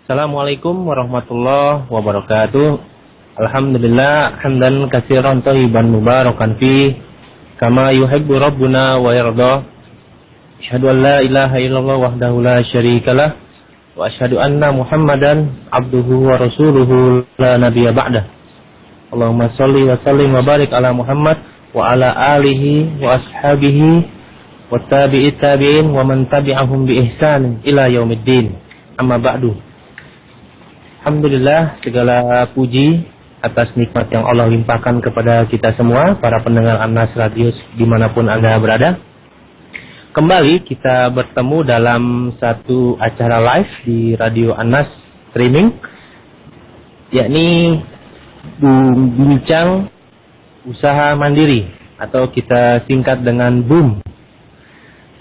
Assalamualaikum warahmatullahi wabarakatuh. Alhamdulillah hamdan katsiran thayyiban mubarakan fi kama yuhibbu rabbuna wa yarda. Asyhadu an la ilaha illallah wahdahu la syarikalah wa asyhadu anna Muhammadan abduhu wa rasuluhu la nabiyya ba'dah. Allahumma shalli wa sallim wa barik ala Muhammad wa ala alihi wa ashabihi wa tabi'it tabi'in wa man tabi'ahum bi ihsan ila yaumiddin. Amma ba'du. Alhamdulillah, segala puji atas nikmat yang Allah limpahkan kepada kita semua, para pendengar Anas Radio dimanapun Anda berada. Kembali kita bertemu dalam satu acara live di Radio Anas Streaming, yakni Bincang Usaha Mandiri, atau kita singkat dengan BUM.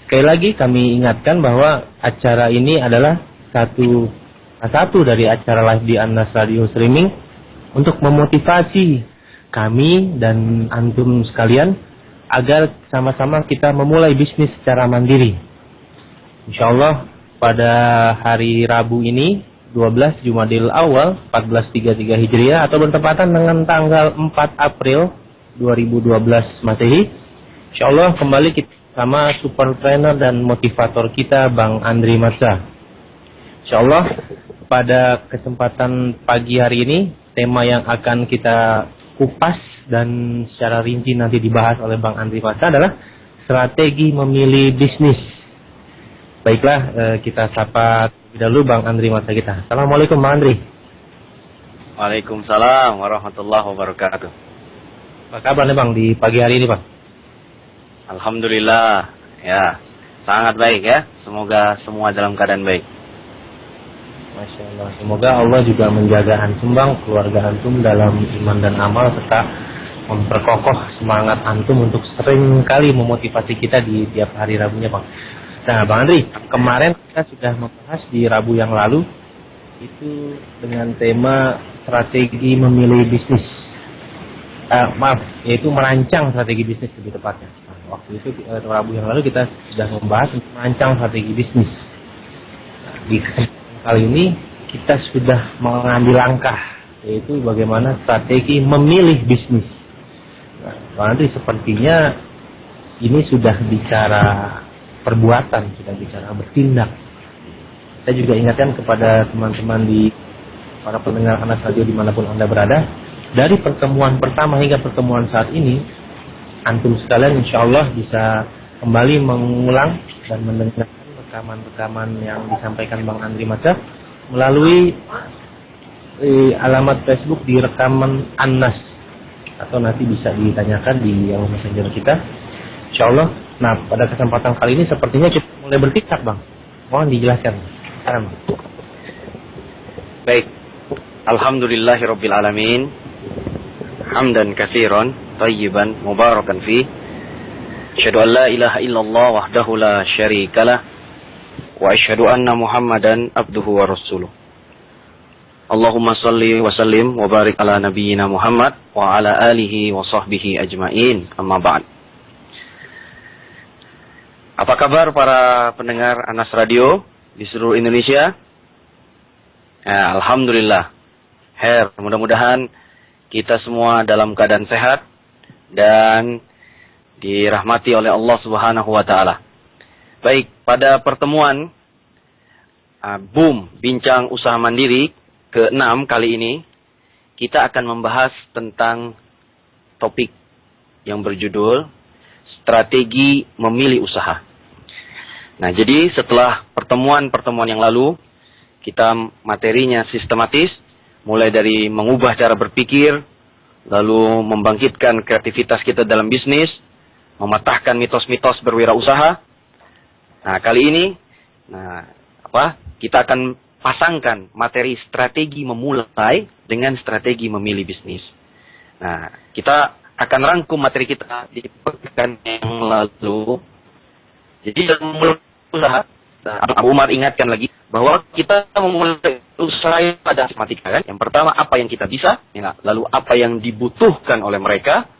Sekali lagi kami ingatkan bahwa acara ini adalah satu dari acara live di Anas Radio Streaming untuk memotivasi kami dan antum sekalian agar sama-sama kita memulai bisnis secara mandiri. Insyaallah pada hari Rabu ini 12 Jumadil Awal 1433 Hijriah atau bertepatan dengan tanggal 4 April 2012 Masehi. Insyaallah kembali kita sama super trainer dan motivator kita Bang Andri Marza. Insyaallah pada kesempatan pagi hari ini, tema yang akan kita kupas dan secara rinci nanti dibahas oleh Bang Andri Marza adalah strategi memilih bisnis. Baiklah, kita sapa terlebih dahulu Bang Andri Marza kita. Assalamualaikum Bang Andri. Waalaikumsalam warahmatullahi wabarakatuh. Apa kabar nih Bang di pagi hari ini Bang? Alhamdulillah, ya sangat baik ya. Semoga semua dalam keadaan baik. Masya Allah. Semoga Allah juga menjaga antum Bang, keluarga antum dalam iman dan amal, serta memperkokoh semangat antum untuk sering kali memotivasi kita di tiap hari Rabunya Bang. Nah Bang Andri, kemarin kita sudah membahas di Rabu yang lalu itu dengan tema strategi memilih bisnis. Yaitu merancang strategi bisnis lebih tepatnya. Nah, waktu itu Rabu yang lalu kita sudah membahas untuk merancang strategi bisnis. Nah, di kali ini kita sudah mengambil langkah, yaitu bagaimana strategi memilih bisnis. Nah, Bang Andri, sepertinya ini sudah bicara perbuatan, sudah bicara bertindak. Saya juga ingatkan kepada teman-teman di para pendengar Anas Radio dimanapun Anda berada, dari pertemuan pertama hingga pertemuan saat ini, antum sekalian insya Allah bisa kembali mengulang dan mendengar rekaman-rekaman yang disampaikan Bang Andri Marza melalui alamat Facebook di rekaman Anas, atau nanti bisa ditanyakan di yang messenger kita insyaallah. Nah pada kesempatan kali ini sepertinya kita mulai bertindak Bang, mohon dijelaskan. Baik, alhamdulillahirabbil alamin, hamdan katsiran thayyiban mubarakan fi, asyhadu an la ilaha illallah wahdahu la syarikalah wa asyhadu anna Muhammadan abduhu wa rasuluh. Allahumma salli wa sallim wa barik ala nabiyyina Muhammad wa ala alihi wa sahbihi ajmain. Amma ba'd. Apa kabar para pendengar Anas Radio di seluruh Indonesia? Ya, alhamdulillah. Mudah-mudahan kita semua dalam keadaan sehat dan dirahmati oleh Allah Subhanahu wa taala. Baik, pada pertemuan BUM Bincang Usaha Mandiri ke-6 kali ini, kita akan membahas tentang topik yang berjudul strategi memilih usaha. Nah, jadi setelah pertemuan-pertemuan yang lalu, kita materinya sistematis, mulai dari mengubah cara berpikir, lalu membangkitkan kreativitas kita dalam bisnis, mematahkan mitos-mitos berwirausaha. Nah, kali ini kita akan pasangkan materi strategi memulai dengan strategi memilih bisnis. Nah, kita akan rangkum materi kita di pekan yang lalu. Jadi dalam memulai usaha, Abu Umar ingatkan lagi bahwa kita memulai usaha pada matematika kan. Yang pertama apa yang kita bisa, lalu apa yang dibutuhkan oleh mereka,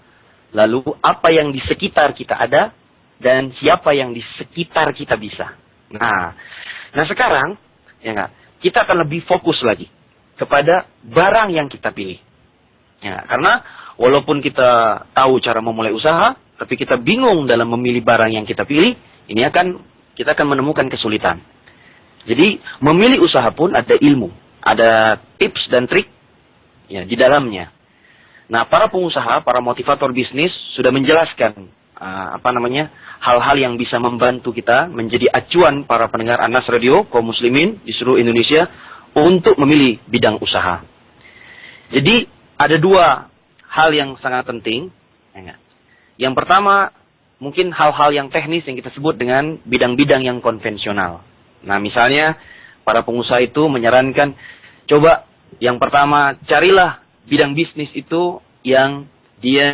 lalu apa yang di sekitar kita ada, dan siapa yang di sekitar kita bisa. Nah sekarang kita akan lebih fokus lagi kepada barang yang kita pilih. Ya, karena walaupun kita tahu cara memulai usaha, tapi kita bingung dalam memilih barang yang kita pilih, kita akan menemukan kesulitan. Jadi memilih usaha pun ada ilmu, ada tips dan trik ya di dalamnya. Nah, para pengusaha, para motivator bisnis sudah menjelaskan hal-hal yang bisa membantu kita menjadi acuan para pendengar Anas Radio kaum muslimin di seluruh Indonesia untuk memilih bidang usaha. Jadi ada dua hal yang sangat penting. Yang pertama, mungkin hal-hal yang teknis yang kita sebut dengan bidang-bidang yang konvensional. Nah, misalnya para pengusaha itu menyarankan, coba yang pertama carilah bidang bisnis itu yang dia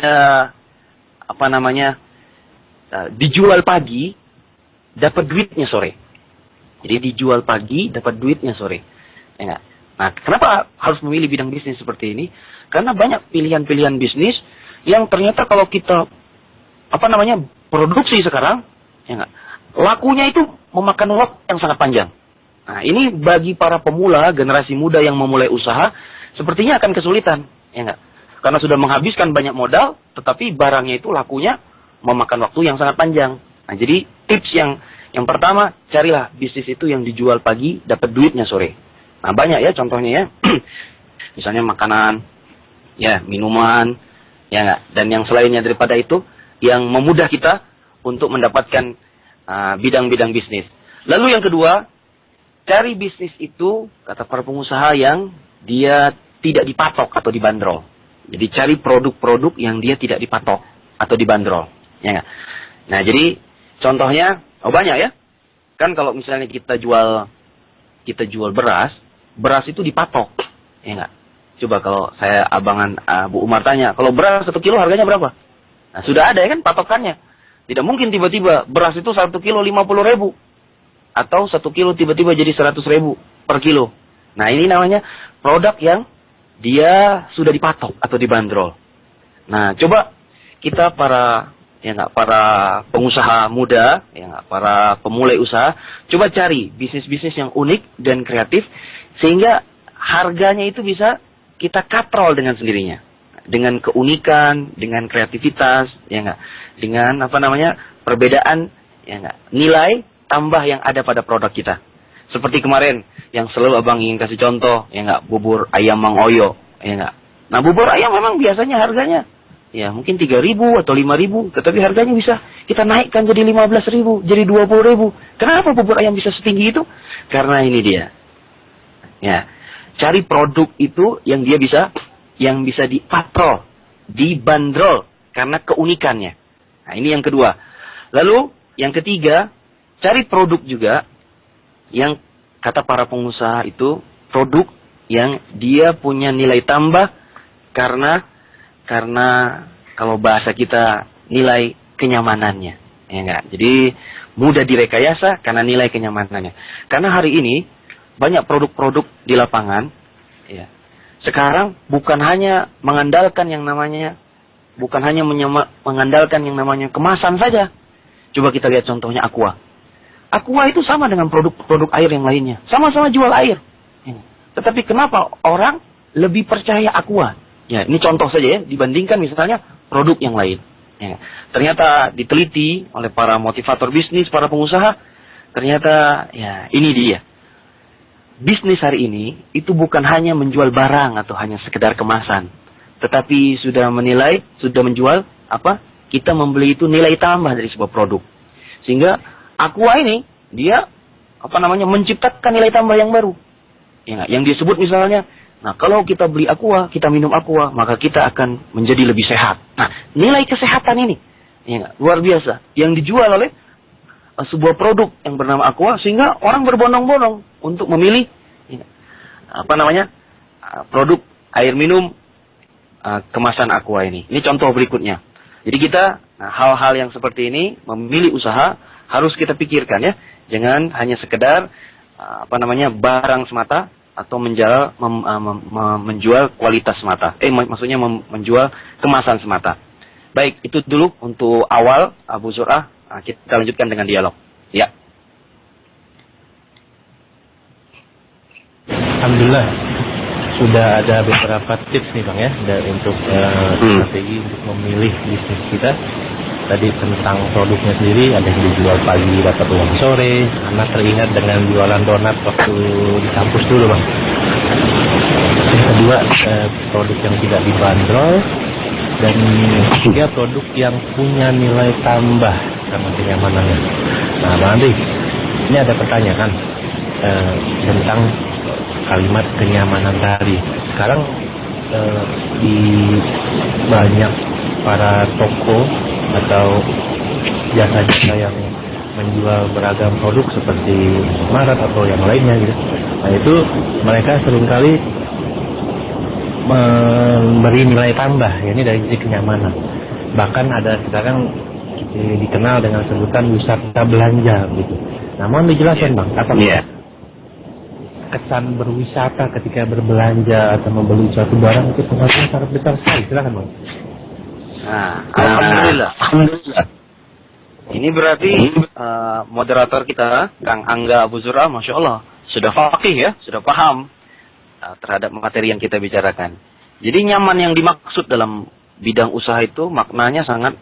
dijual pagi, dapat duitnya sore. Jadi dijual pagi, dapat duitnya sore. Ya, nah, kenapa harus memilih bidang bisnis seperti ini? Karena banyak pilihan-pilihan bisnis yang ternyata kalau kita produksi sekarang, ya lakunya itu memakan waktu yang sangat panjang. Nah, ini bagi para pemula, generasi muda yang memulai usaha, sepertinya akan kesulitan, ya enggak? Karena sudah menghabiskan banyak modal, tetapi barangnya itu lakunya memakan waktu yang sangat panjang. Nah, jadi tips yang pertama, carilah bisnis itu yang dijual pagi, dapat duitnya sore. Nah, banyak ya contohnya ya. Misalnya makanan, ya, minuman, ya enggak? Dan yang selainnya daripada itu, yang memudah kita untuk mendapatkan bidang-bidang bisnis. Lalu yang kedua, cari bisnis itu, kata para pengusaha, yang dia tidak dipatok atau dibanderol. Jadi cari produk-produk yang dia tidak dipatok atau dibanderol. Ya gak? Nah, jadi contohnya, banyak ya. Kan kalau misalnya kita jual beras itu dipatok. Ya gak? Coba kalau saya Bu Umar tanya, kalau beras 1 kilo harganya berapa? Nah, sudah ada ya kan patokannya. Tidak mungkin tiba-tiba beras itu 1 kilo 50.000. Atau 1 kilo tiba-tiba jadi 100.000 per kilo. Nah, ini namanya produk yang dia sudah dipatok atau dibanderol. Nah, coba kita para pengusaha muda, para pemulai usaha, coba cari bisnis-bisnis yang unik dan kreatif sehingga harganya itu bisa kita katrol dengan sendirinya. Dengan keunikan, dengan kreativitas, dengan perbedaan, nilai tambah yang ada pada produk kita. Seperti kemarin yang selalu Abang ingin kasih contoh, bubur ayam Mang Oyo, Nah, bubur ayam memang biasanya harganya mungkin 3.000 atau 5.000, tetapi harganya bisa kita naikkan jadi 15.000, jadi 20.000. Kenapa bubur ayam bisa setinggi itu? Karena ini dia. Ya, cari produk itu yang bisa dipatrol, dibanderol karena keunikannya. Nah, ini yang kedua. Lalu yang ketiga, cari produk juga yang kata para pengusaha itu produk yang dia punya nilai tambah karena kalau bahasa kita nilai kenyamanannya. Ya enggak? Jadi mudah direkayasa karena nilai kenyamanannya. Karena hari ini banyak produk-produk di lapangan ya. Sekarang bukan hanya mengandalkan yang namanya kemasan saja. Coba kita lihat contohnya Aqua. Aqua itu sama dengan produk-produk air yang lainnya. Sama-sama jual air. Tetapi kenapa orang lebih percaya Aqua? Ya, ini contoh saja ya, dibandingkan misalnya produk yang lain. Ya. Ternyata diteliti oleh para motivator bisnis, para pengusaha, ternyata ya ini dia. Bisnis hari ini itu bukan hanya menjual barang atau hanya sekedar kemasan, tetapi sudah menjual kita membeli itu nilai tambah dari sebuah produk. Sehingga Aqua ini dia menciptakan nilai tambah yang baru. Ya, yang disebut misalnya, nah kalau kita beli Aqua, kita minum Aqua, maka kita akan menjadi lebih sehat. Nah, nilai kesehatan ini luar biasa yang dijual oleh sebuah produk yang bernama Aqua, sehingga orang berbondong-bondong untuk memilih produk air minum kemasan Aqua ini. Ini contoh berikutnya. Jadi kita hal-hal yang seperti ini memilih usaha harus kita pikirkan ya, jangan hanya sekedar barang semata atau menjual kualitas semata. Maksudnya menjual kemasan semata. Baik, itu dulu untuk awal Abu Zur'ah. Kita lanjutkan dengan dialog. Ya. Alhamdulillah sudah ada beberapa tips nih Bang ya untuk strategi untuk memilih bisnis kita. Tadi tentang produknya sendiri, ada yang dijual pagi dapat uang sore. Anak teringat dengan jualan donat waktu di kampus dulu Bang. Yang kedua, produk yang tidak dibanderol. Dan ketiga, produk yang punya nilai tambah sama kenyamanannya. Nah Bang Andri, ini ada pertanyaan tentang kalimat kenyamanan tadi. Sekarang di banyak para toko atau jasa-jasa yang menjual beragam produk seperti Maret atau yang lainnya gitu. Nah itu mereka seringkali memberi nilai tambah, ya ini dari sisi kenyamanan. Bahkan ada sekarang dikenal dengan sebutan wisata belanja gitu. Nah mohon dijelaskan Bang, apa kesan berwisata ketika berbelanja atau membeli suatu barang itu pengaruhnya sangat besar sekali. Silakan Bang. Nah, alhamdulillah. Ini berarti moderator kita, Kang Angga Abu Zura, Masya Allah, sudah faqih ya, sudah paham terhadap materi yang kita bicarakan. Jadi nyaman yang dimaksud dalam bidang usaha itu maknanya sangat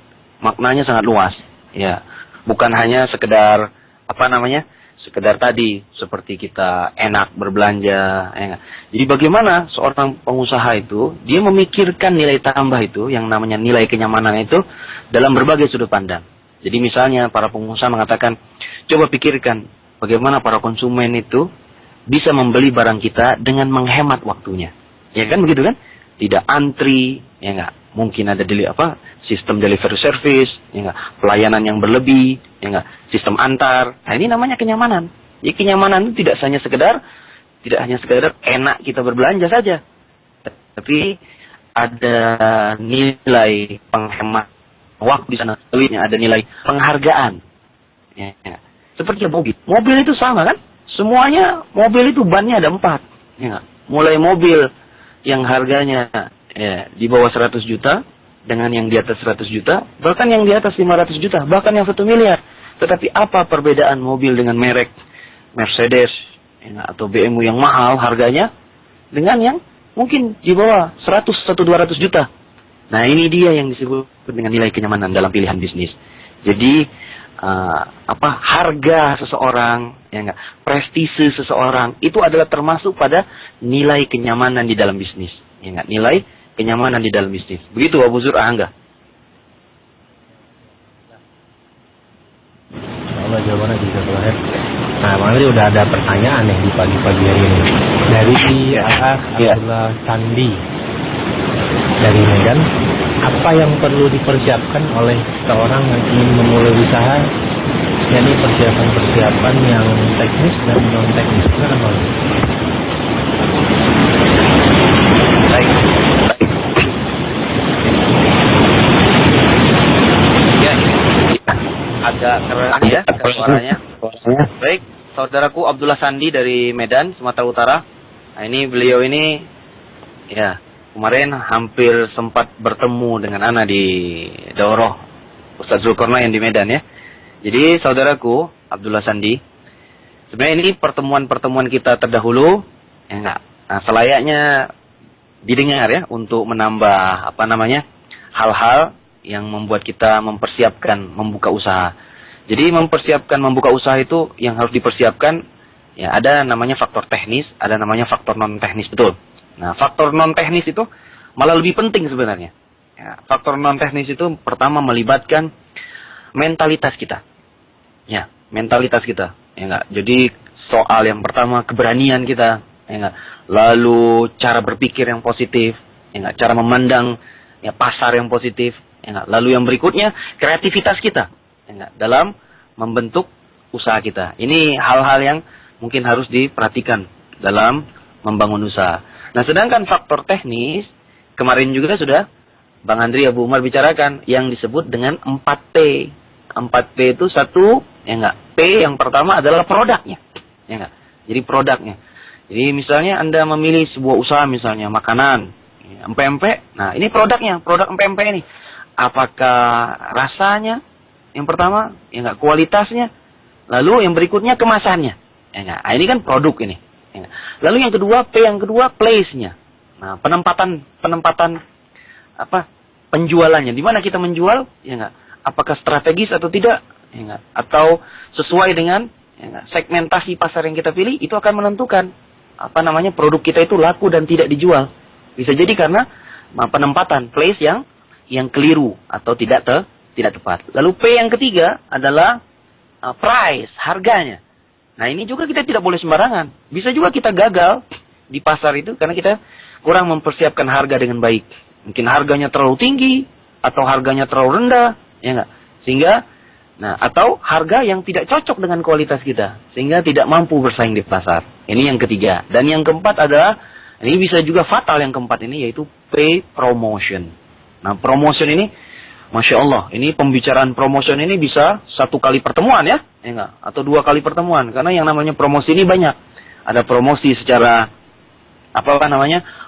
luas. Ya, bukan hanya sekedar sekedar tadi seperti kita enak berbelanja. Ya. Jadi bagaimana seorang pengusaha itu dia memikirkan nilai tambah itu yang namanya nilai kenyamanan itu dalam berbagai sudut pandang. Jadi misalnya para pengusaha mengatakan, coba pikirkan bagaimana para konsumen itu bisa membeli barang kita dengan menghemat waktunya. Ya kan begitu kan? Tidak antri, ya enggak. Mungkin ada sistem delivery service, ya enggak, pelayanan yang berlebih, ya enggak, sistem antar. Nah, ini namanya kenyamanan. Jadi kenyamanan itu tidak hanya sekedar enak kita berbelanja saja. Tapi ada nilai penghemat waktu di sana, ada nilai penghargaan. Ya, ya. Seperti mobil. Mobil itu sama kan? Semuanya mobil itu bannya ada 4. Ya enggak? Mulai mobil yang harganya di bawah 100 juta dengan yang di atas 100 juta, bahkan yang di atas 500 juta, bahkan yang 1 miliar. Tetapi apa perbedaan mobil dengan merek Mercedes atau BMW yang mahal harganya dengan yang mungkin di bawah 100-200 juta? Nah, ini dia yang disebut dengan nilai kenyamanan dalam pilihan bisnis. Jadi harga seseorang, prestise seseorang itu adalah termasuk pada nilai kenyamanan di dalam bisnis. Nilai kenyamanan di dalam bisnis. Begitu Abu Zur Angga. Allah jawabannya juga terakhir. Nah, Bang Andri udah ada pertanyaan nih di pagi-pagi hari ini dari Abdullah Sandi dari Medan. Apa yang perlu dipersiapkan oleh seorang yang ingin memulai usaha, yakni persiapan-persiapan yang teknis dan non teknis? Silakan Bang. Baik. Ya, agak keras ya suaranya. Baik, saudaraku Abdullah Sandi dari Medan, Sumatera Utara. Nah, ini beliau ini ya kemarin hampir sempat bertemu dengan Ana di Daurah Ustaz Zulkarnain di Medan ya. Jadi saudaraku Abdullah Sandi, sebenarnya ini pertemuan-pertemuan kita terdahulu ya enggak. Nah, selayaknya didengar ya untuk menambah hal-hal yang membuat kita mempersiapkan membuka usaha. Jadi mempersiapkan membuka usaha itu yang harus dipersiapkan ya ada namanya faktor teknis, ada namanya faktor non teknis, betul. Nah, faktor non teknis itu malah lebih penting sebenarnya. Ya, faktor non teknis itu pertama melibatkan mentalitas kita. Ya, mentalitas kita. Ya enggak. Jadi soal yang pertama keberanian kita, ya enggak. Lalu cara berpikir yang positif, ya enggak. Cara memandang ya pasar yang positif, ya enggak. Lalu yang berikutnya kreativitas kita, ya enggak, dalam membentuk usaha kita. Ini hal-hal yang mungkin harus diperhatikan dalam membangun usaha. Nah, sedangkan faktor teknis, kemarin juga sudah Bang Andri Abu Umar bicarakan yang disebut dengan 4P. 4P itu satu, ya enggak. P yang pertama adalah produknya. Ya enggak. Jadi produknya. Jadi misalnya Anda memilih sebuah usaha misalnya makanan, empek-empek. Nah, ini produknya, produk empek-empek ini. Apakah rasanya? Yang pertama, ya enggak, kualitasnya. Lalu yang berikutnya kemasannya. Ya enggak. Nah, ini kan produk ini. Ya. Lalu yang kedua, P yang kedua, place-nya. Nah, penempatan penjualannya. Di mana kita menjual? Ya enggak? Apakah strategis atau tidak? Ya enggak? Atau sesuai dengan ya enggak, segmentasi pasar yang kita pilih, itu akan menentukan produk kita itu laku dan tidak dijual. Bisa jadi karena penempatan place yang keliru atau tidak tepat. Lalu P yang ketiga adalah price, harganya. Nah, ini juga kita tidak boleh sembarangan. Bisa juga kita gagal di pasar itu karena kita kurang mempersiapkan harga dengan baik. Mungkin harganya terlalu tinggi atau harganya terlalu rendah, ya enggak? Sehingga atau harga yang tidak cocok dengan kualitas kita sehingga tidak mampu bersaing di pasar. Ini yang ketiga. Dan yang keempat adalah ini bisa juga fatal yang keempat ini, yaitu P promotion. Nah, promotion ini Masya Allah, ini pembicaraan promotion ini bisa 1 kali pertemuan ya enggak? Atau 2 kali pertemuan. Karena yang namanya promosi ini banyak. Ada promosi secara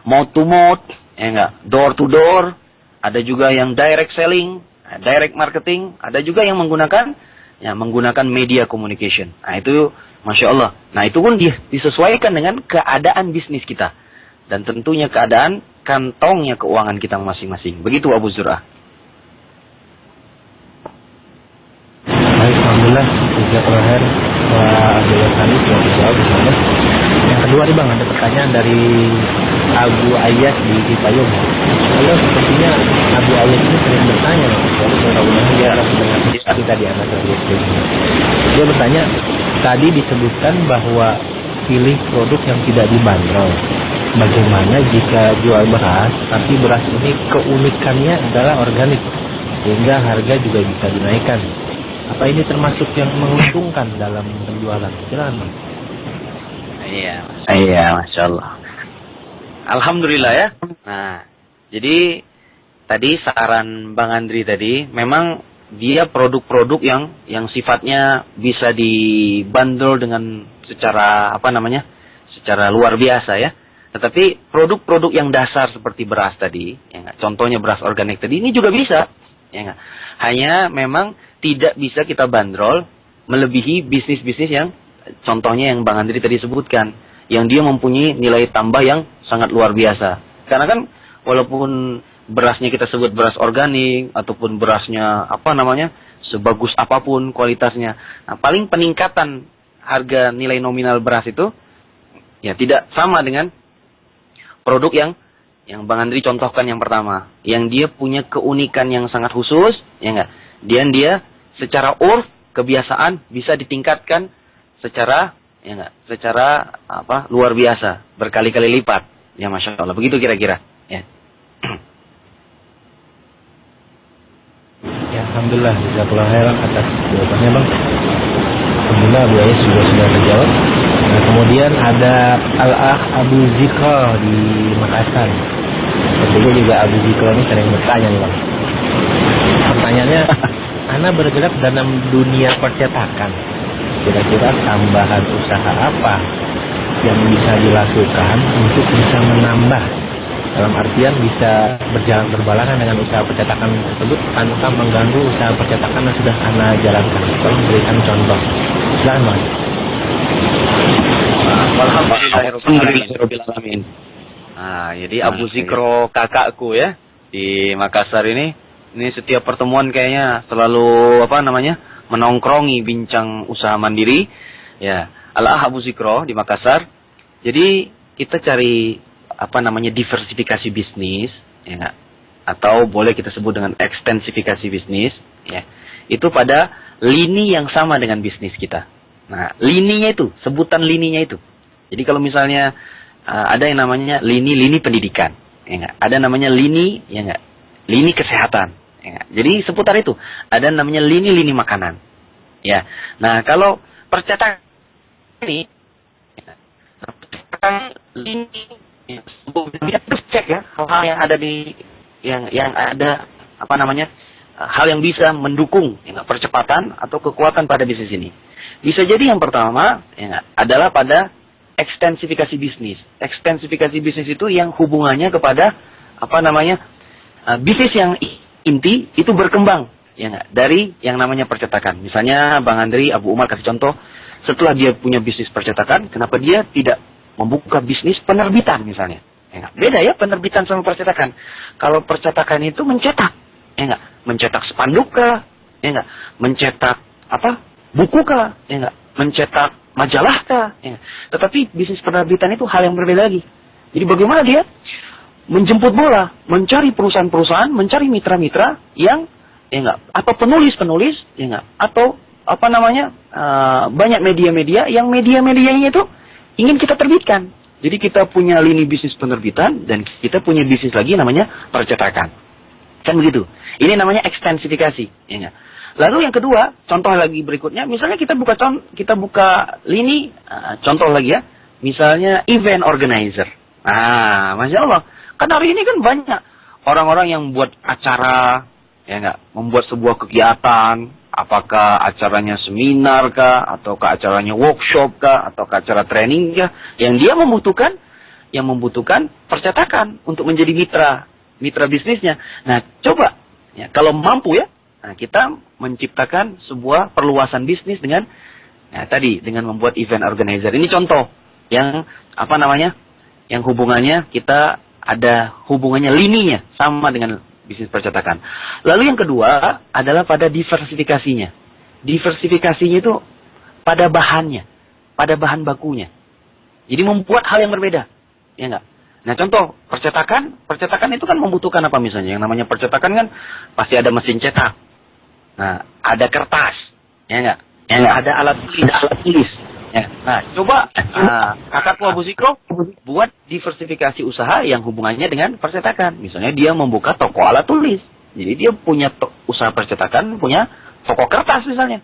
mouth to mouth, ya enggak, door to door, ada juga yang direct selling, direct marketing, ada juga yang menggunakan media communication. Nah, itu Masya Allah. Nah, itu pun disesuaikan dengan keadaan bisnis kita dan tentunya keadaan kantongnya keuangan kita masing-masing. Begitu Abu Zur'ah. Baik, alhamdulillah. Jazakallah khair. Abdullah Khalid sudah dijawab insyaallah. Yang kedua nih Bang, ada pertanyaan dari Abu Ayas di Cipayung. Halo, sepertinya Abu Ayas ini sering bertanya, mudah-mudahan dia mendengar diskusi tadi anak Dia bertanya, tadi disebutkan bahwa pilih produk yang tidak dibanderol. Bagaimana jika jual beras, tapi beras ini keunikannya adalah organik, sehingga harga juga bisa dinaikkan? Apa ini termasuk yang menguntungkan dalam penjualan? Silakan Bang. Iya, Masya Allah. Alhamdulillah ya. Nah, jadi tadi saran Bang Andri tadi, memang dia produk-produk yang sifatnya bisa dibanderol dengan secara secara luar biasa ya. Tetapi produk-produk yang dasar seperti beras tadi, contohnya beras organik tadi, ini juga bisa. Hanya memang tidak bisa kita bandrol melebihi bisnis-bisnis yang contohnya yang Bang Andri tadi sebutkan, yang dia mempunyai nilai tambah yang sangat luar biasa. Karena kan walaupun berasnya kita sebut beras organik ataupun berasnya sebagus apapun kualitasnya, paling peningkatan harga nilai nominal beras itu ya tidak sama dengan produk yang Bang Andri contohkan yang pertama, yang dia punya keunikan yang sangat khusus, ya enggak? Dia secara urf, kebiasaan bisa ditingkatkan secara luar biasa, berkali-kali lipat. Ya Masya Allah, begitu kira-kira. Ya. Ya, alhamdulillah, jazakallahu khairan atas jawabannya Bang. Alhamdulillah Bu Ayas sudah terjawab. Nah, kemudian ada Al-Akh Abu Zikra di Makassar. Tentunya juga Abu Zikra ini sering bertanya nih Bang. Pertanyaannya, Ana bergerak dalam dunia percetakan. Kira-kira tambahan usaha apa yang bisa dilakukan untuk bisa menambah, dalam artian bisa berjalan berbarengan dengan usaha percetakan tersebut tanpa mengganggu usaha percetakan yang sudah Ana jalankan? Tolong berikan contoh. Silakan Bang. Alhamdulillahirobbilalamin. Nah, jadi Abu Zikro kakakku ya di Makassar ini setiap pertemuan kayaknya selalu menongkrongi bincang usaha mandiri ya. Al-Akh Abu Zikro di Makassar. Jadi kita cari diversifikasi bisnis ya enggak? Atau boleh kita sebut dengan ekstensifikasi bisnis ya. Itu pada lini yang sama dengan bisnis kita. Nah, lininya itu, sebutan lininya itu. Jadi kalau misalnya ada yang namanya lini pendidikan, ya enggak? Ada namanya lini, ya enggak? Lini kesehatan, ya enggak? Jadi seputar itu. Ada namanya lini makanan. Ya. Nah, kalau percetakan ini lini terus cek ya hal-hal yang ada di yang ada hal yang bisa mendukung percepatan atau kekuatan pada bisnis ini. Bisa jadi yang pertama adalah pada ekstensifikasi bisnis. Ekstensifikasi bisnis itu yang hubungannya kepada bisnis yang inti itu berkembang dari yang namanya percetakan. Misalnya Bang Andri, Abu Umar kasih contoh, setelah dia punya bisnis percetakan, kenapa dia tidak membuka bisnis penerbitan misalnya. Ya enggak? Beda ya penerbitan sama percetakan. Kalau percetakan itu mencetak, ya enggak? Mencetak spanduk kah? Ya enggak? Mencetak apa? Buku kah? Ya enggak? Mencetak majalah kah? Ya. Tetapi bisnis penerbitan itu hal yang berbeda lagi. Jadi bagaimana dia menjemput bola, mencari perusahaan-perusahaan, mencari mitra-mitra yang ya enggak, atau penulis-penulis, ya enggak, atau apa namanya, banyak media-media yang media-medianya itu ingin kita terbitkan. Jadi kita punya lini bisnis penerbitan dan kita punya bisnis lagi namanya percetakan. Kan begitu. Ini namanya ekstensifikasi, ya enggak. Lalu yang kedua, contoh lagi berikutnya, misalnya kita buka lini, contoh lagi ya, misalnya event organizer. Masya Allah, kan hari ini kan banyak orang-orang yang buat acara, ya enggak, membuat sebuah kegiatan, apakah acaranya seminar kah, ataukah acaranya workshop kah, ataukah acara training kah, yang dia membutuhkan percetakan untuk menjadi mitra bisnisnya. Nah, coba, ya, kalau mampu ya, nah, kita menciptakan sebuah perluasan bisnis dengan dengan membuat event organizer. Ini contoh yang apa namanya? Yang hubungannya kita ada hubungannya lininya sama dengan bisnis percetakan. Lalu yang kedua adalah pada diversifikasinya. Diversifikasinya itu pada bahannya, pada bahan bakunya. Jadi membuat hal yang berbeda. Ya enggak? Nah, contoh percetakan itu kan membutuhkan apa misalnya? Yang namanya percetakan kan pasti ada mesin cetak. Nah, ada kertas, ya enggak? Ya enggak? Ada alat tulis. Ya. Nah, coba kakakku Abu Zikro buat diversifikasi usaha yang hubungannya dengan percetakan. Misalnya dia membuka toko alat tulis. Jadi dia punya usaha percetakan, punya toko kertas misalnya.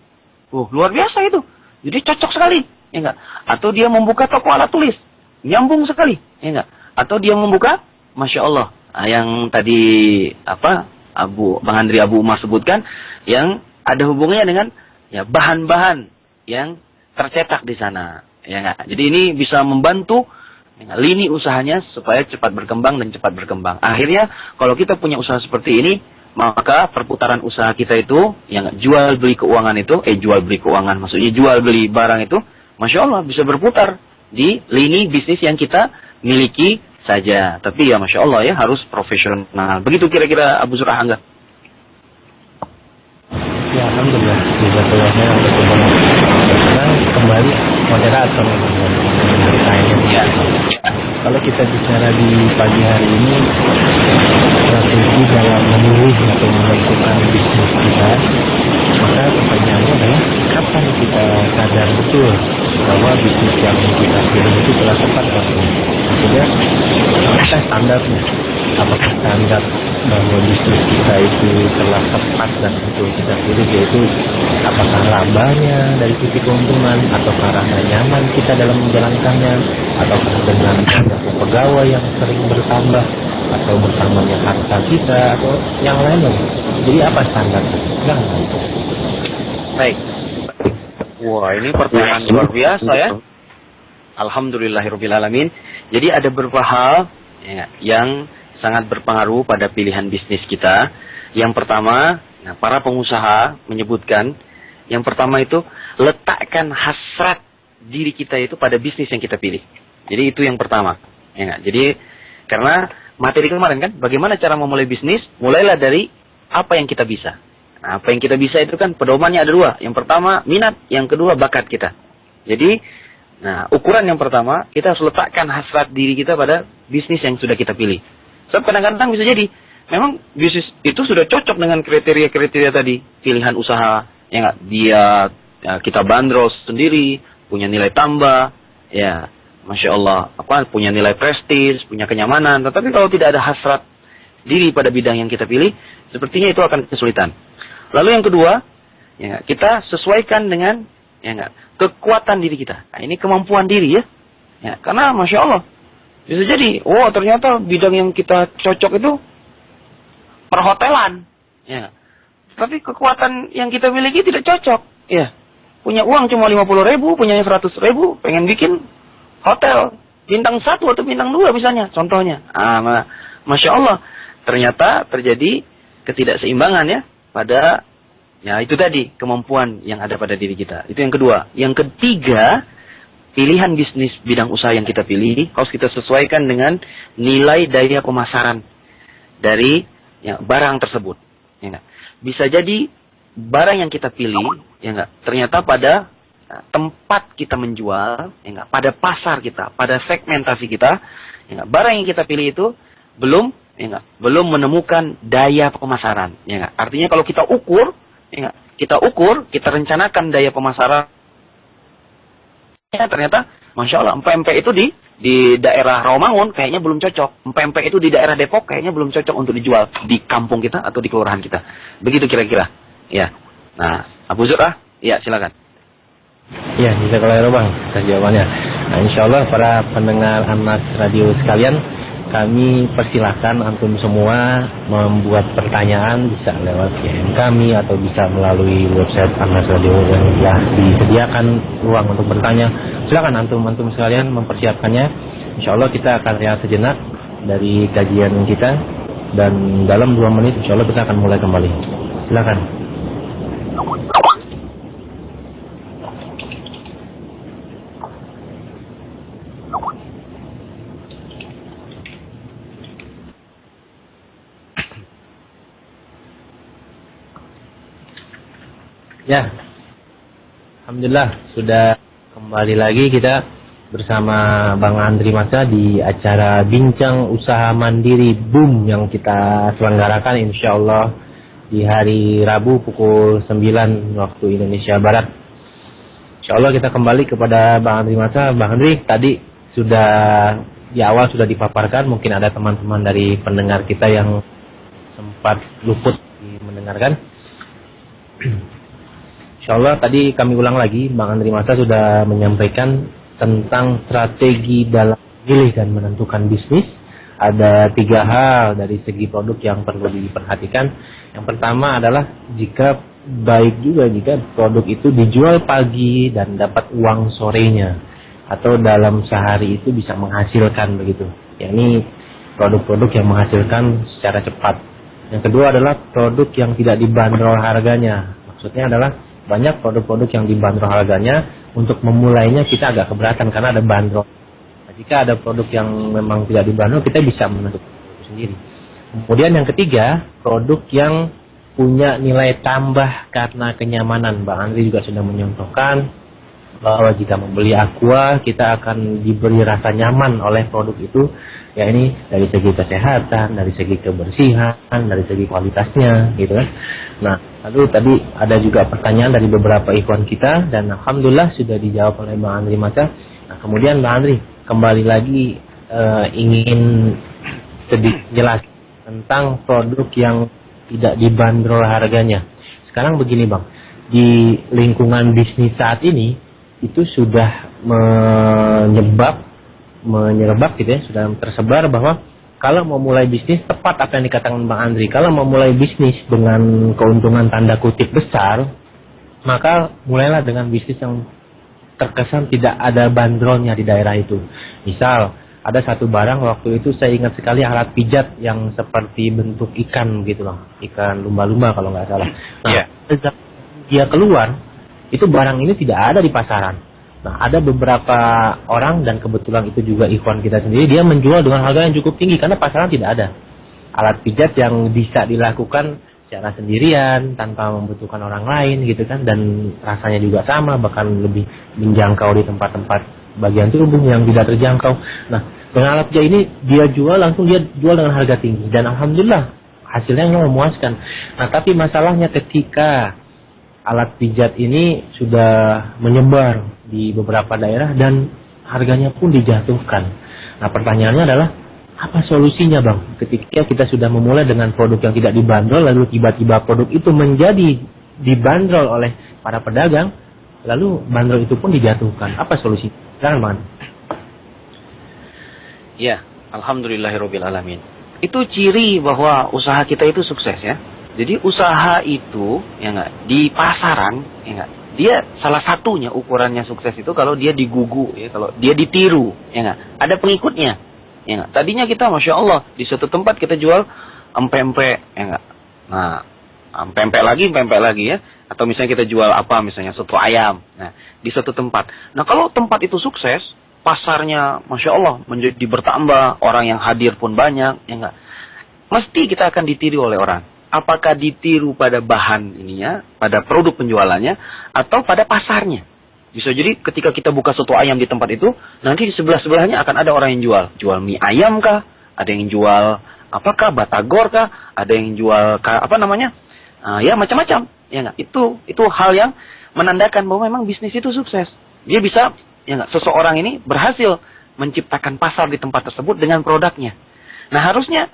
Luar biasa itu. Jadi cocok sekali, ya enggak? Atau dia membuka toko alat tulis. Nyambung sekali, ya enggak? Atau dia membuka, Masya Allah, yang tadi Bang Andri Abu Umar sebutkan, yang ada hubungannya dengan ya bahan-bahan yang tercetak di sana, ya enggak? Jadi ini bisa membantu ya, lini usahanya supaya cepat berkembang dan cepat berkembang. Akhirnya kalau kita punya usaha seperti ini, maka perputaran usaha kita itu yang jual beli keuangan itu, maksudnya jual beli barang itu, Masya Allah bisa berputar di lini bisnis yang kita miliki saja. Tapi ya Masya Allah ya, harus profesional. Begitu kira-kira Abu Surah Angga. Ya, alhamdulillah. Jazakallahu khairan. Kembali moderator bertanya. Ya. Kalau kita bicara di pagi hari ini, strategi dalam memilih atau menentukan bisnis kita, maka pertanyaannya adalah kapan kita sadar betul bahwa bisnis yang kita pilih itu telah tepat waktunya. Maksudnya, apakah standarnya? Apakah standar bahwa bisnis kita itu telah tepat dan betul kita pilih, yaitu apakah labanya dari sisi keuntungan, atau karena nyaman kita dalam menjalankannya, atau dengan banyaknya pegawai yang sering bertambah, atau bertambahnya harta kita, atau yang lainnya. Jadi apa standarnya? Baik. Wah, ini pertanyaan luar biasa ya. Alhamdulillahirrabbilalamin. Jadi ada beberapa hal ya, yang sangat berpengaruh pada pilihan bisnis kita. Yang pertama, para pengusaha menyebutkan, yang pertama itu letakkan hasrat diri kita itu pada bisnis yang kita pilih. Jadi itu yang pertama. Ya, jadi karena materi kemarin kan, bagaimana cara memulai bisnis? Mulailah dari apa yang kita bisa. Nah, apa yang kita bisa itu kan pedomannya ada dua. Yang pertama minat, yang kedua bakat kita. Jadi, ukuran yang pertama kita harus letakkan hasrat diri kita pada bisnis yang sudah kita pilih. Sebab kadang-kadang bisa jadi memang bisnis itu sudah cocok dengan kriteria-kriteria tadi, pilihan usaha, ya nggak? Kita bandrol sendiri, punya nilai tambah, ya, Masya Allah, punya nilai prestis, punya kenyamanan. Tetapi kalau tidak ada hasrat diri pada bidang yang kita pilih, sepertinya itu akan kesulitan. Lalu yang kedua, ya, kita sesuaikan dengan kekuatan diri kita. Nah, ini kemampuan diri ya. Karena Masya Allah, bisa jadi, ternyata bidang yang kita cocok itu perhotelan. Ya. Tapi kekuatan yang kita miliki tidak cocok. Ya. Punya uang cuma 50.000, punya 100.000, pengen bikin hotel bintang 1 atau bintang 2 misalnya, contohnya. Masya Allah, ternyata terjadi ketidakseimbangan ya pada itu tadi kemampuan yang ada pada diri kita. Itu yang kedua. Yang ketiga, pilihan bisnis bidang usaha yang kita pilih harus kita sesuaikan dengan nilai daya pemasaran dari barang tersebut. Ya enggak? Bisa jadi barang yang kita pilih ya enggak, ternyata pada tempat kita menjual, ya enggak, pada pasar kita, pada segmentasi kita, ya enggak, barang yang kita pilih itu belum menemukan daya pemasaran. Ya enggak? Artinya kalau kita ukur, ya enggak, kita rencanakan daya pemasaran, ternyata Masya Allah, empek-empek itu di daerah Rawamangun kayaknya belum cocok. Empek-empek itu di daerah Depok kayaknya belum cocok untuk dijual di kampung kita atau di kelurahan kita. Begitu kira-kira. Ya. Nah, Abu Zur'ah, ya silakan. Ya, bisa kalau Bang, jawabannya. Nah, insya Allah para pendengar Anas Radio sekalian, kami persilahkan antum semua membuat pertanyaan, bisa lewat DM kami atau bisa melalui website Anas Radio yang telah disediakan ruang untuk bertanya. Silakan antum sekalian mempersiapkannya. Insya Allah kita akan rehat sejenak dari kajian kita dan dalam 2 menit insya Allah kita akan mulai kembali. Silakan. Ya, alhamdulillah sudah kembali lagi kita bersama Bang Andri Masa di acara Bincang Usaha Mandiri Boom yang kita selenggarakan insya Allah di hari Rabu pukul 9 waktu Indonesia Barat. Insya Allah kita kembali kepada Bang Andri Masa. Bang Andri, tadi sudah di awal sudah dipaparkan, mungkin ada teman-teman dari pendengar kita yang sempat luput mendengarkan. Insya Allah tadi kami ulang lagi, Bang Andri Masa sudah menyampaikan tentang strategi dalam memilih dan menentukan bisnis. Ada 3 hal dari segi produk yang perlu diperhatikan. Yang pertama adalah jika produk itu dijual pagi dan dapat uang sorenya, atau dalam sehari itu bisa menghasilkan begitu. Ya, ini produk-produk yang menghasilkan secara cepat. Yang kedua adalah produk yang tidak dibanderol harganya. Maksudnya adalah banyak produk-produk yang dibanderol harganya, untuk memulainya kita agak keberatan karena ada bandrol. Nah, jika ada produk yang memang tidak dibanderol, kita bisa menentukan itu sendiri. Kemudian yang ketiga, produk yang punya nilai tambah karena kenyamanan. Bang Andri juga sudah menyontohkan bahwa jika membeli Aqua, kita akan diberi rasa nyaman oleh produk itu. Ya, ini dari segi kesehatan, dari segi kebersihan, dari segi kualitasnya, gitu kan. Nah, lalu tadi ada juga pertanyaan dari beberapa ikhwan kita dan alhamdulillah sudah dijawab oleh Bang Andri Masa. Nah, kemudian Bang Andri kembali lagi ingin sedikit jelas tentang produk yang tidak dibanderol harganya. Sekarang begini Bang, di lingkungan bisnis saat ini itu sudah menyerebak gitu ya, sudah tersebar bahwa kalau mau mulai bisnis, tepat apa yang dikatakan Bang Andri, kalau mau mulai bisnis dengan keuntungan tanda kutip besar, maka mulailah dengan bisnis yang terkesan tidak ada bandrolnya di daerah itu. Misal, ada satu barang waktu itu saya ingat sekali, alat pijat yang seperti bentuk ikan gitu loh, ikan lumba-lumba kalau nggak salah. Nah, sejak dia keluar, itu barang ini tidak ada di pasaran. Nah, ada beberapa orang dan kebetulan itu juga ikhwan kita sendiri, dia menjual dengan harga yang cukup tinggi karena pasaran tidak ada. Alat pijat yang bisa dilakukan secara sendirian tanpa membutuhkan orang lain gitu kan, dan rasanya juga sama, bahkan lebih menjangkau di tempat-tempat bagian tubuh yang tidak terjangkau. Nah, dengan alat pijat ini dia jual dengan harga tinggi dan alhamdulillah hasilnya memuaskan. Nah, tapi masalahnya ketika alat pijat ini sudah menyebar di beberapa daerah dan harganya pun dijatuhkan. Nah, pertanyaannya adalah apa solusinya Bang? Ketika kita sudah memulai dengan produk yang tidak dibanderol, lalu tiba-tiba produk itu menjadi dibanderol oleh para pedagang, lalu bandrol itu pun dijatuhkan. Apa solusi? Silakan Bang. Ya, alhamdulillahirabbil alamin. Itu ciri bahwa usaha kita itu sukses ya. Jadi usaha itu ya enggak di pasaran ya enggak, dia salah satunya ukurannya sukses itu kalau dia digugu ya, kalau dia ditiru ya enggak, ada pengikutnya ya enggak. Tadinya kita Masya Allah di suatu tempat kita jual empek-empek ya enggak. Nah, empek-empek lagi ya. Atau misalnya kita jual apa, misalnya soto ayam. Nah, di satu tempat. Nah, kalau tempat itu sukses, pasarnya Masya Allah menjadi bertambah, orang yang hadir pun banyak, ya enggak? Mesti kita akan ditiru oleh orang. Apakah ditiru pada bahan ininya, pada produk penjualannya, atau pada pasarnya. Bisa jadi ketika kita buka soto ayam di tempat itu, nanti di sebelah-sebelahnya akan ada orang yang jual. Jual mie ayam kah? Ada yang jual apakah? Batagor kah? Ada yang jual apa namanya? Ya macam-macam. Ya enggak? Itu hal yang menandakan bahwa memang bisnis itu sukses. Dia bisa, ya enggak, seseorang ini berhasil menciptakan pasar di tempat tersebut dengan produknya. Nah, harusnya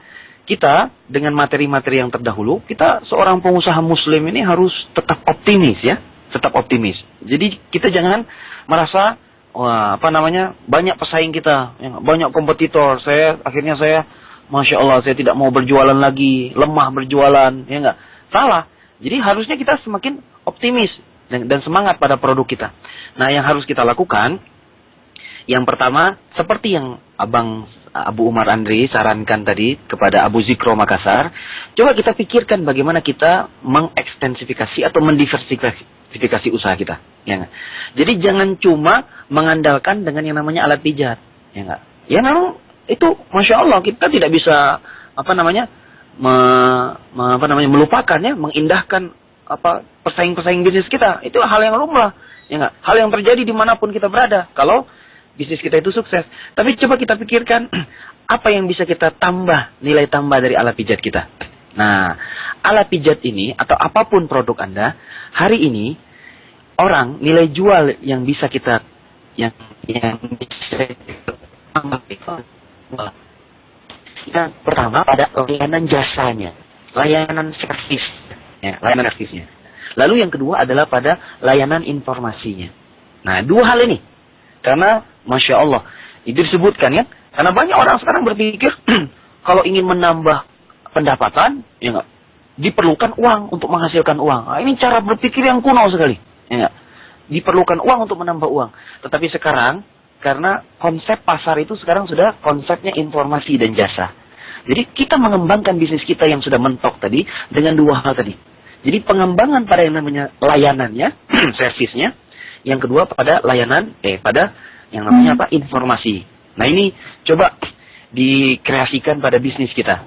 kita dengan materi-materi yang terdahulu, kita seorang pengusaha muslim ini harus tetap optimis ya, tetap optimis. Jadi kita jangan merasa wah, apa namanya, banyak pesaing kita, ya, banyak kompetitor. Akhirnya saya, Masya Allah, saya tidak mau berjualan lagi, lemah berjualan, ya enggak? Salah. Jadi harusnya kita semakin optimis dan semangat pada produk kita. Nah, yang harus kita lakukan, yang pertama, seperti yang Abang Abu Umar Andri sarankan tadi kepada Abu Zikro Makassar, coba kita pikirkan bagaimana kita mengekstensifikasi atau mendiversifikasi usaha kita. Ya enggak? Jadi jangan cuma mengandalkan dengan yang namanya alat pijat. Ya enggak? Ya memang itu Masya Allah kita tidak bisa apa namanya melupakan ya, mengindahkan apa pesaing-pesaing bisnis kita. Itu hal yang lumrah. Ya enggak? Hal yang terjadi dimanapun kita berada. Kalau bisnis kita itu sukses. Tapi coba kita pikirkan apa yang bisa kita tambah, nilai tambah dari alat pijat kita. Nah, alat pijat ini atau apapun produk Anda, hari ini orang nilai jual yang bisa kita yang bisa tambah yang pertama pada layanan jasanya, layanan servis, ya, layanan servisnya. Lalu yang kedua adalah pada layanan informasinya. Nah, dua hal ini. Karena Masya Allah, itu disebutkan ya. Karena banyak orang sekarang berpikir, kalau ingin menambah pendapatan, ya enggak, diperlukan uang untuk menghasilkan uang. Nah, ini cara berpikir yang kuno sekali. Ya enggak? Diperlukan uang untuk menambah uang. Tetapi sekarang, karena konsep pasar itu sekarang sudah konsepnya informasi dan jasa. Jadi kita mengembangkan bisnis kita yang sudah mentok tadi, dengan dua hal tadi. Jadi pengembangan pada yang namanya layanannya, servisnya. Yang kedua pada layanan, pada yang namanya apa? Informasi. Nah ini coba dikreasikan pada bisnis kita.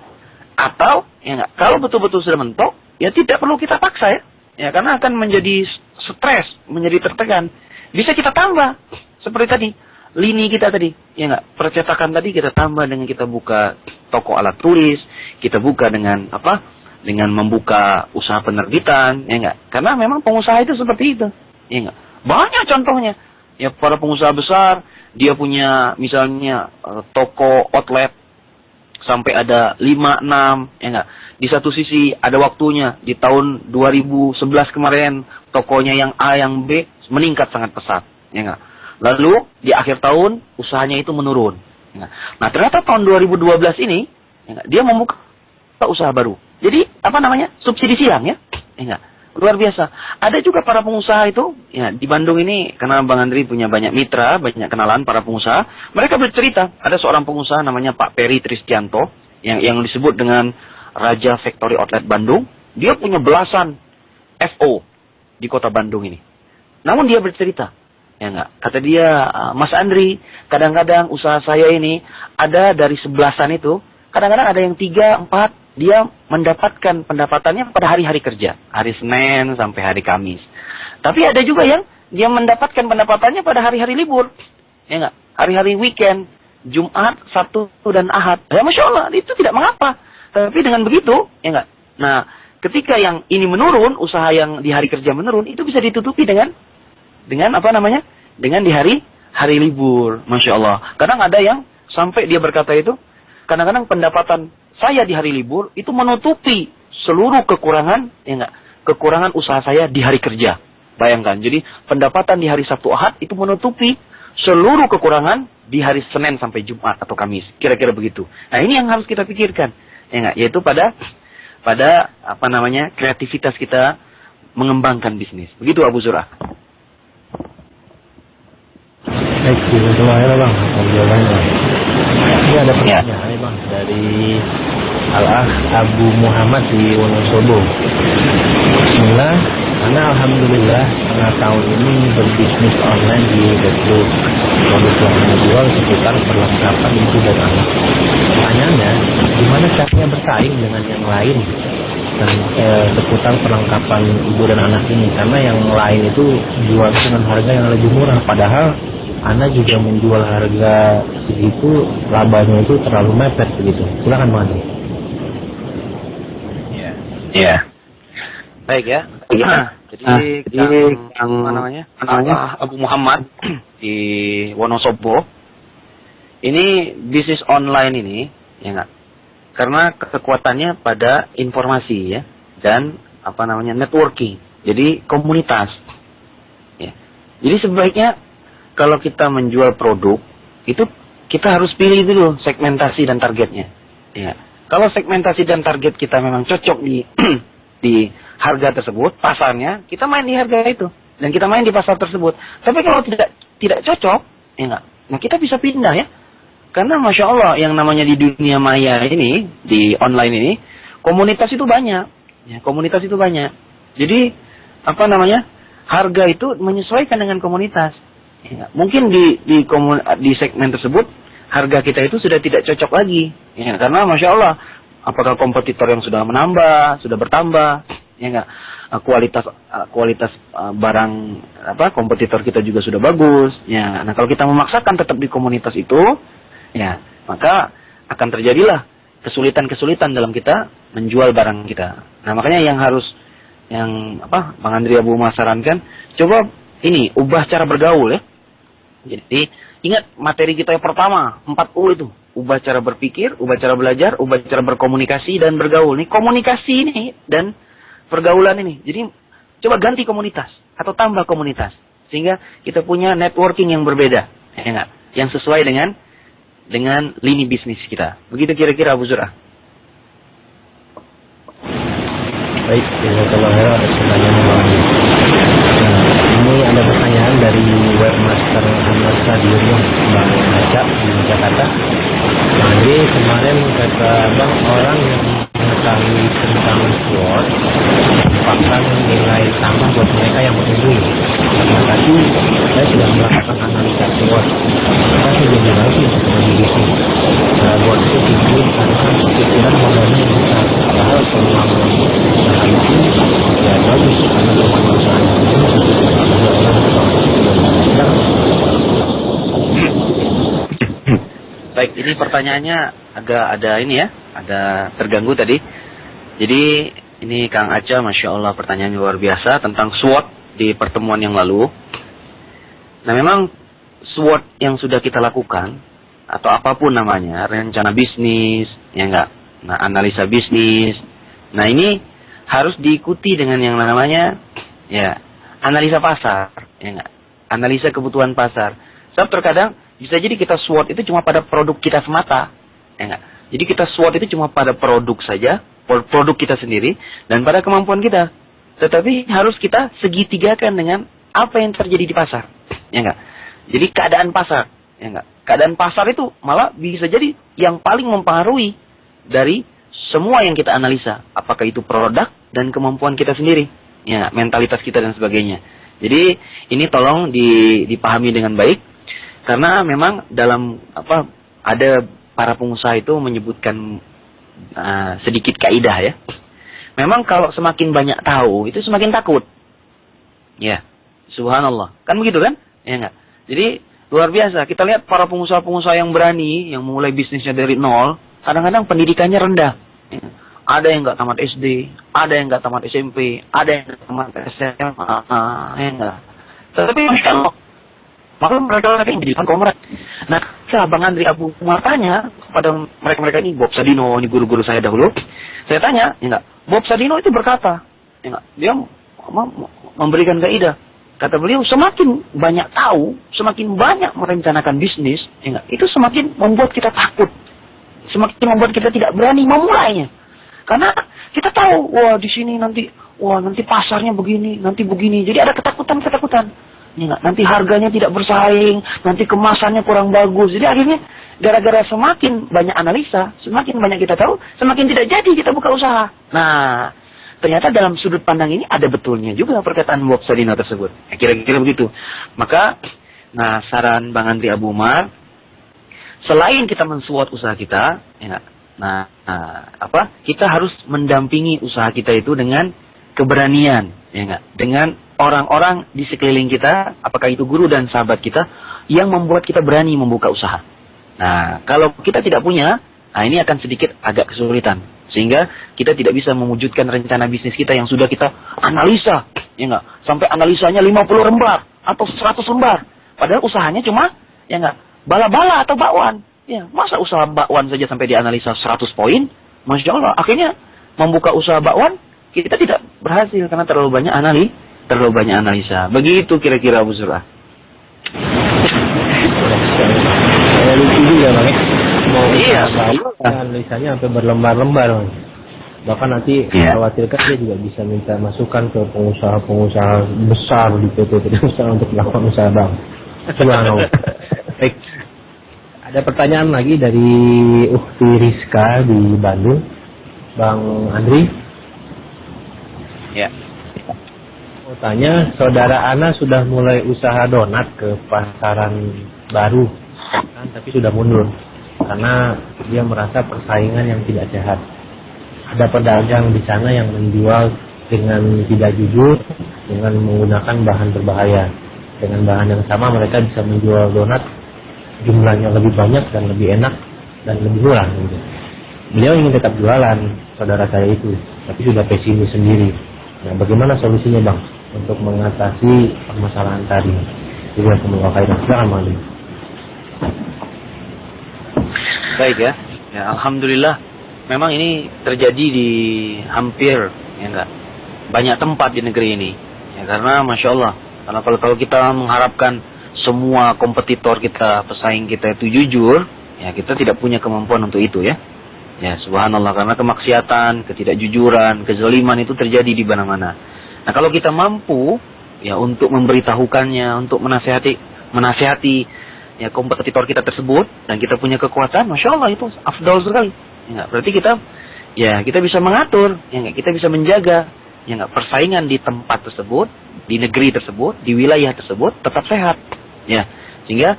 Atau ya enggak, kalau betul-betul sudah mentok, ya tidak perlu kita paksa ya. Ya karena akan menjadi stres, menjadi tertekan. Bisa kita tambah seperti tadi, lini kita tadi, ya enggak, percetakan tadi kita tambah dengan kita buka toko alat tulis, kita buka dengan apa? Dengan membuka usaha penerbitan, ya enggak. Karena memang pengusaha itu seperti itu, ya enggak. Banyak contohnya. Ya para pengusaha besar, dia punya misalnya toko outlet sampai ada 5, 6, ya enggak. Di satu sisi ada waktunya, di tahun 2011 kemarin tokonya yang A, yang B meningkat sangat pesat, ya enggak. Lalu di akhir tahun usahanya itu menurun. Ya enggak. Nah, ternyata tahun 2012 ini ya enggak, dia membuka usaha baru. Jadi apa namanya? Subsidi silang ya. Ya enggak. Luar biasa. Ada juga para pengusaha itu, ya di Bandung ini, karena Bang Andri punya banyak mitra, banyak kenalan para pengusaha. Mereka bercerita, ada seorang pengusaha namanya Pak Peri Tristianto, yang disebut dengan Raja Factory Outlet Bandung. Dia punya belasan FO di kota Bandung ini. Namun dia bercerita, ya enggak, kata dia, Mas Andri, kadang-kadang usaha saya ini ada dari 11-an itu, kadang-kadang ada yang 3, 4, dia mendapatkan pendapatannya pada hari-hari kerja. Hari Senin sampai hari Kamis. Tapi ada juga yang dia mendapatkan pendapatannya pada hari-hari libur. Ya enggak? Hari-hari weekend. Jumat, Sabtu, dan Ahad. Ya Masya Allah, itu tidak mengapa. Tapi dengan begitu, ya enggak? Nah, ketika yang ini menurun, usaha yang di hari kerja menurun, itu bisa ditutupi dengan apa namanya? Dengan di hari libur. Masya Allah. Kadang ada yang sampai dia berkata itu, kadang-kadang pendapatan saya di hari libur itu menutupi seluruh kekurangan, ya enggak, kekurangan usaha saya di hari kerja. Bayangkan, jadi pendapatan di hari Sabtu Ahad itu menutupi seluruh kekurangan di hari Senin sampai Jumat atau Kamis. Kira-kira begitu. Nah, ini yang harus kita pikirkan, ya enggak, yaitu pada apa namanya? Kreativitas kita mengembangkan bisnis. Begitu Abu Zurah. Baik, terima kasih Bang. Ini ada pertanyaan Bang dari Al-Ah Abu Muhammad di Wonosobo. Bismillah, Karena alhamdulillah setengah tahun ini berbisnis online di Facebook. Produk yang saya jual seputar perlengkapan ibu dan anak. Pertanyaannya, gimana caranya bersaing dengan yang lain dan seputar perlengkapan ibu dan anak ini? Karena yang lain itu jual dengan harga yang lebih murah, padahal Anda juga menjual harga segitu, labanya itu terlalu mepet begitu. Silakan Bang Andri. Iya. Baik ya. Jadi yang namanya Abu Muhammad di Wonosobo ini bisnis online ini ya enggak, karena kekuatannya pada informasi ya dan networking, jadi komunitas ya. Jadi sebaiknya kalau kita menjual produk itu kita harus pilih dulu segmentasi dan targetnya ya. Kalau segmentasi dan target kita memang cocok di harga tersebut, pasarnya, kita main di harga itu dan kita main di pasar tersebut. Tapi kalau tidak cocok, ya enggak. Nah, kita bisa pindah ya. Karena Masya Allah yang namanya di dunia maya ini, di online ini, komunitas itu banyak. Ya, komunitas itu banyak. Jadi, harga itu menyesuaikan dengan komunitas. Ya, mungkin di segmen tersebut, harga kita itu sudah tidak cocok lagi. Ya, karena Masya Allah, apakah kompetitor yang sudah menambah, sudah bertambah, ya enggak, kualitas barang kompetitor kita juga sudah bagus ya. Nah, kalau kita memaksakan tetap di komunitas itu ya, maka akan terjadilah kesulitan dalam kita menjual barang kita. Nah, makanya Bang Andri Abu sarankan, coba ubah cara bergaul ya. Jadi ingat materi kita yang pertama 4U itu, ubah cara berpikir, ubah cara belajar, ubah cara berkomunikasi dan bergaul. Nih komunikasi ini dan pergaulan ini. Jadi coba ganti komunitas atau tambah komunitas sehingga kita punya networking yang berbeda, ya enggak? Yang sesuai dengan lini bisnis kita. Begitu kira-kira Abu Zur'ah. Baik, jazakallahu khairan atas pertanyaan Bang Andri. Ini ada pertanyaan dari webmaster Ahmad Stadium Bang Haca di Jakarta. Bang Andri, kemarin kata Bang, orang yang mengetahui tentang SWOT merupakan nilai tambah buat mereka yang mengunggul. Nah, tadi saya sudah melakukan analisa SWOT. Saya sudah lagi untuk bagi bisnis. Buat itu tinggi karena pikiran modalnya yang besar. Padahal peluang usaha itu ya bagus karena peluang usaha Baik, ini pertanyaannya agak ada terganggu tadi. Jadi ini Kang Aca, Masya Allah pertanyaan luar biasa tentang SWOT di pertemuan yang lalu. Nah, memang SWOT yang sudah kita lakukan atau apapun namanya, rencana bisnis, ya enggak, nah analisa bisnis. Nah, ini harus diikuti dengan yang namanya ya analisa pasar, ya enggak, analisa kebutuhan pasar. Sebab terkadang bisa jadi kita SWOT itu cuma pada produk kita semata, ya enggak. Jadi kita SWOT itu cuma pada produk saja, produk kita sendiri dan pada kemampuan kita. Tetapi harus kita segitigakan dengan apa yang terjadi di pasar, ya enggak. Jadi keadaan pasar, ya enggak. Keadaan pasar itu malah bisa jadi yang paling mempengaruhi dari semua yang kita analisa, apakah itu produk dan kemampuan kita sendiri, ya, mentalitas kita dan sebagainya. Jadi ini tolong dipahami dengan baik, karena memang dalam ada para pengusaha itu menyebutkan sedikit kaidah ya. Memang kalau semakin banyak tahu itu semakin takut. Ya, subhanallah. Kan begitu kan? Ya enggak. Jadi luar biasa. Kita lihat para pengusaha-pengusaha yang berani, yang mulai bisnisnya dari nol, kadang-kadang pendidikannya rendah. Ya. Ada yang nggak tamat SD, ada yang nggak tamat SMP, ada yang nggak tamat SMA, ya enggak. Tetapi Masya Allah, maka mereka yang menjadikan komrad. Nah, Bang Andri Abu Umar tanya kepada mereka-mereka ini, Bob Sadino, ini guru-guru saya dahulu. Saya tanya, ya enggak, Bob Sadino itu berkata, ya enggak, dia memberikan kaidah. Kata beliau, semakin banyak tahu, semakin banyak merencanakan bisnis, ya enggak, itu semakin membuat kita takut. Semakin membuat kita tidak berani memulainya. Karena kita tahu, di sini nanti pasarnya begini, nanti begini. Jadi ada ketakutan-ketakutan. Ya, nanti harganya tidak bersaing, nanti kemasannya kurang bagus. Jadi akhirnya gara-gara semakin banyak analisa, semakin banyak kita tahu, semakin tidak jadi kita buka usaha. Nah, ternyata dalam sudut pandang ini ada betulnya juga perkataan Bob Sadino tersebut. Ya, kira-kira begitu. Maka, nah saran Bang Andri Abu Umar, selain kita mensuat usaha kita, ya, kita harus mendampingi usaha kita itu dengan keberanian, ya enggak? Dengan orang-orang di sekeliling kita, apakah itu guru dan sahabat kita, yang membuat kita berani membuka usaha. Nah, kalau kita tidak punya, nah ini akan sedikit agak kesulitan. Sehingga kita tidak bisa mewujudkan rencana bisnis kita yang sudah kita analisa, ya enggak? Sampai analisanya 50 lembar atau 100 lembar. Padahal usahanya cuma, ya enggak, bala-bala atau bakwan. Ya, masa usaha bakwan saja sampai dianalisa 100 poin? Masya Allah, akhirnya membuka usaha bakwan, kita tidak berhasil karena terlalu banyak analisa. Begitu kira-kira Abu Zur'ah. Saya lucu juga Bang. Iya, analisanya sampai berlembar-lembar. Bahkan nanti khawatirkan dia juga bisa minta masukan ke pengusaha-pengusaha besar di PT usaha untuk melakukan usaha Bang. Baik. Ada pertanyaan lagi dari Ukti Rizka di Bandung. Bang Andri. Ya. Mau tanya, saudara Ana sudah mulai usaha donat ke pasaran baru, kan, tapi sudah mundur karena dia merasa persaingan yang tidak sehat. Ada pedagang di sana yang menjual dengan tidak jujur, dengan menggunakan bahan berbahaya. Dengan bahan yang sama mereka bisa menjual donat jumlahnya lebih banyak dan lebih enak dan lebih murah. Gitu. Beliau ingin tetap jualan, saudara saya itu, tapi sudah pesimis sendiri. Nah, bagaimana solusinya Bang untuk mengatasi permasalahan tadi? Juga semoga khairan. Silakan Bang. Baik ya. Ya, alhamdulillah. Memang ini terjadi di hampir banyak tempat di negeri ini. Ya, karena masya Allah. Karena kalau kita mengharapkan semua kompetitor kita, pesaing kita itu jujur, ya kita tidak punya kemampuan untuk itu ya. Ya, subhanallah, karena kemaksiatan, ketidakjujuran, kezaliman itu terjadi di mana-mana. Nah, kalau kita mampu ya untuk memberitahukannya, untuk menasihati ya kompetitor kita tersebut dan kita punya kekuatan, masya Allah itu afdal sekali. Ya, berarti kita bisa mengatur, ya kita bisa menjaga ya persaingan di tempat tersebut, di negeri tersebut, di wilayah tersebut tetap sehat. Ya, sehingga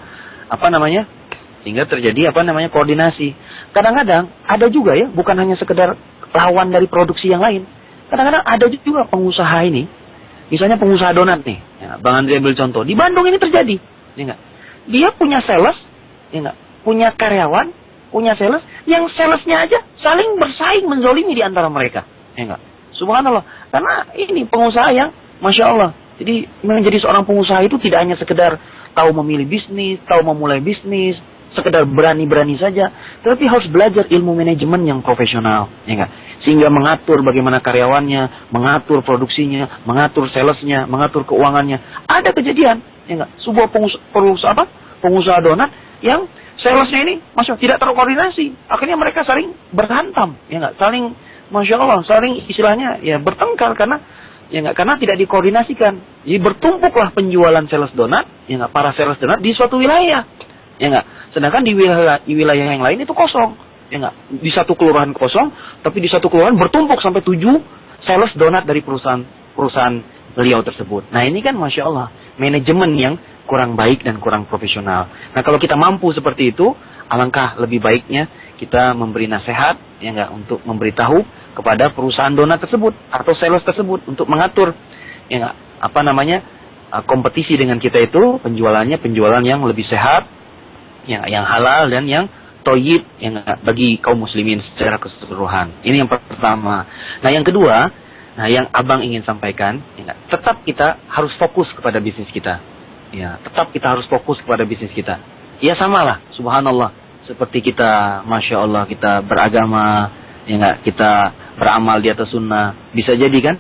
terjadi koordinasi. Kadang-kadang ada juga ya, bukan hanya sekedar lawan dari produksi yang lain. Kadang-kadang ada juga pengusaha ini, misalnya pengusaha donat nih, ya, Bang Andri ambil contoh, di Bandung ini terjadi, ya enggak? Dia punya sales, ya enggak? Punya karyawan, punya sales, yang salesnya aja saling bersaing menzolimi di antara mereka, ya enggak? Subhanallah, karena ini pengusaha yang, masya Allah. Jadi menjadi seorang pengusaha itu tidak hanya sekedar tahu memilih bisnis, tahu memulai bisnis, sekedar berani-berani saja, tapi harus belajar ilmu manajemen yang profesional, ya enggak? Sehingga mengatur bagaimana karyawannya, mengatur produksinya, mengatur salesnya, mengatur keuangannya. Ada kejadian, ya enggak? Sebuah pengusaha donat yang salesnya ini, masya Allah, tidak terkoordinasi. Akhirnya mereka saling berhantam, ya enggak? Saling, masya Allah, saling istilahnya ya bertengkar karena tidak dikoordinasikan. Jadi bertumpuklah penjualan sales donat, ya enggak, para sales donat di suatu wilayah, ya enggak. Sedangkan di wilayah yang lain itu kosong, ya enggak. Di satu kelurahan kosong, tapi di satu kelurahan bertumpuk sampai 7 sales donat dari perusahaan beliau tersebut. Nah ini kan masya Allah manajemen yang kurang baik dan kurang profesional. Nah kalau kita mampu seperti itu, alangkah lebih baiknya kita memberi nasihat, ya enggak, untuk memberitahu kepada perusahaan donat tersebut atau sales tersebut untuk mengatur ya kompetisi dengan kita itu penjualan yang lebih sehat, yang halal dan yang thayyib bagi kaum muslimin secara keseluruhan. Ini yang pertama. Nah, yang kedua, yang Abang ingin sampaikan, tetap kita harus fokus kepada bisnis kita. Ya, tetap kita harus fokus kepada bisnis kita. Ya samalah, subhanallah, seperti kita, masya Allah, kita beragama, kita beramal di atas sunnah. Bisa jadi kan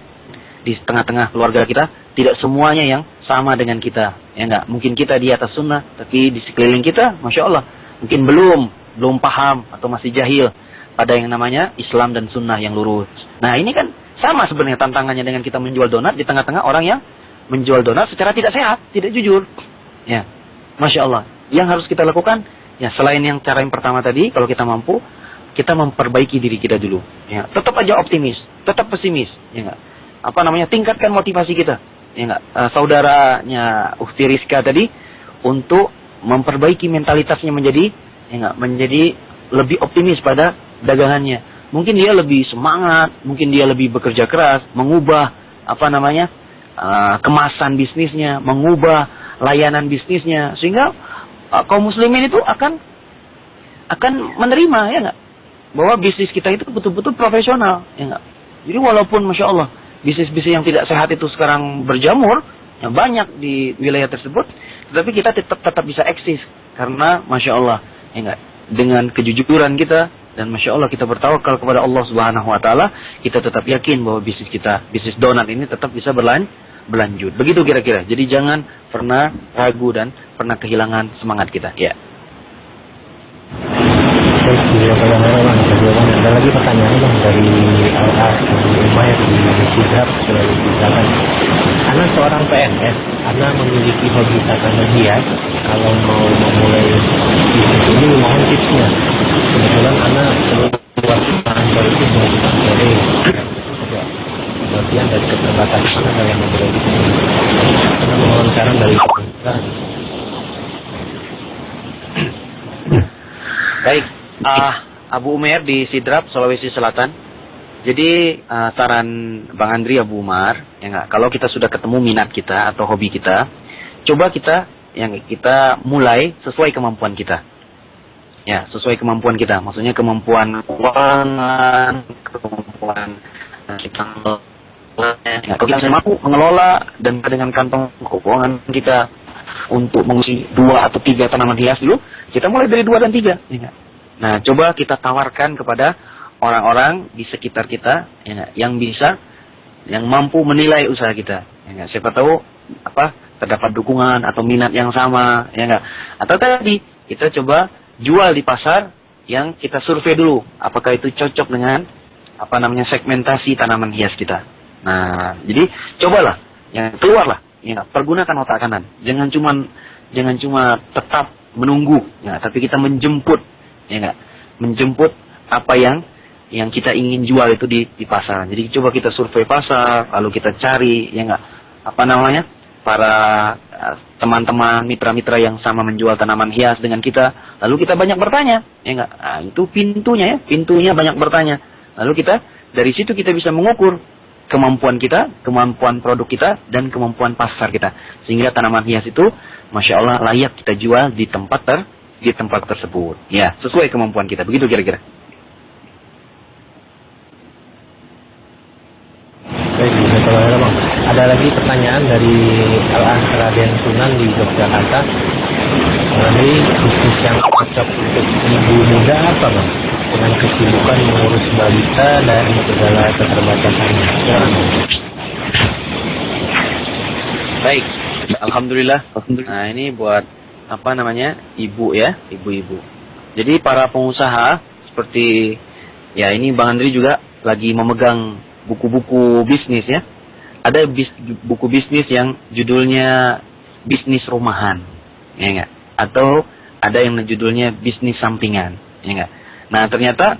di tengah-tengah keluarga kita tidak semuanya yang sama dengan kita, ya enggak. Mungkin kita di atas sunnah, tapi di sekeliling kita, masya Allah, mungkin belum paham atau masih jahil pada yang namanya Islam dan sunnah yang lurus. Nah ini kan sama sebenarnya tantangannya dengan kita menjual donat di tengah-tengah orang yang menjual donat secara tidak sehat, tidak jujur. Ya, masya Allah. Yang harus kita lakukan, ya selain yang cara yang pertama tadi, kalau kita mampu, kita memperbaiki diri kita dulu. Ya, tetap aja optimis, tetap pesimis, ya enggak. Tingkatkan motivasi kita, ya enggak. Saudaranya Ukti Rizka tadi untuk memperbaiki mentalitasnya menjadi, ya enggak, menjadi lebih optimis pada dagangannya. Mungkin dia lebih semangat, mungkin dia lebih bekerja keras, mengubah kemasan bisnisnya, mengubah layanan bisnisnya, sehingga kaum muslimin itu akan menerima, ya enggak, bahwa bisnis kita itu betul-betul profesional, ya enggak. Jadi walaupun Masya Allah bisnis-bisnis yang tidak sehat itu sekarang berjamur, ya, banyak di wilayah tersebut, tetapi kita tetap bisa eksis karena Masya Allah, ya enggak, dengan kejujuran kita dan Masya Allah kita bertawakal kepada Allah Subhanahu Wa Taala, kita tetap yakin bahwa bisnis kita, bisnis donat ini tetap bisa berlanjut. Begitu kira-kira. Jadi jangan pernah ragu dan pernah kehilangan semangat kita. Ya. Ada lagi pertanyaan Bang dari Al-As Umayyad di Sidrap, Sulawesi Selatan. Ana seorang PNS, Ana memiliki hobi tanaman hias. Kalau mau memulai bisnis ini, mohon tipsnya. Kebetulan Ana keluar kantor itu melakukan sore. Bagian dari keterbatasan Ana yang memulai bisnis. Ana mohon saran dari pemerintah. Baik, Abu Umair di Sidrap, Sulawesi Selatan. Jadi saran Bang Andri Abu Umar, ya enggak, kalau kita sudah ketemu minat kita atau hobi kita, coba kita mulai sesuai kemampuan kita. Ya, sesuai kemampuan kita. Maksudnya kemampuan keuangan, kemampuan kita kalau kita mampu mengelola dan dengan kantong keuangan kita untuk mengisi 2 atau 3 tanaman hias dulu, kita mulai dari 2 dan 3. Ya. Nah, coba kita tawarkan kepada orang-orang di sekitar kita, ya, yang mampu menilai usaha kita. Ya, siapa tahu terdapat dukungan atau minat yang sama, ya enggak. Atau tadi kita coba jual di pasar yang kita survei dulu, apakah itu cocok dengan segmentasi tanaman hias kita. Nah, jadi cobalah, ya, keluarlah, ya, pergunakan otak kanan. Jangan cuma tetap menunggu, ya, tapi kita menjemput, ya enggak, menjemput apa yang kita ingin jual itu di pasar. Jadi coba kita survei pasar, lalu kita cari, ya enggak, para teman-teman, mitra-mitra yang sama menjual tanaman hias dengan kita, lalu kita banyak bertanya, ya enggak. Nah, itu pintunya banyak bertanya. Lalu dari situ kita bisa mengukur kemampuan kita, kemampuan produk kita, dan kemampuan pasar kita. Sehingga tanaman hias itu, Masya Allah, layak kita jual di tempat tersebut. Ya, sesuai kemampuan kita. Begitu kira-kira. Baik, Bang. Ada lagi pertanyaan dari Al-As Raden Sunan di Yogyakarta. Mengenai bisnis yang cocok untuk ibu muda apa, Bang? Dengan kesibukan mengurus balita dan segala keterbatasannya. Baik, Alhamdulillah. Nah, ini buat ibu ya, ibu-ibu. Jadi para pengusaha seperti ya ini Bang Andri juga lagi memegang buku-buku bisnis ya. Ada buku bisnis yang judulnya bisnis rumahan, ya enggak? Atau ada yang judulnya bisnis sampingan, ya enggak? Nah, ternyata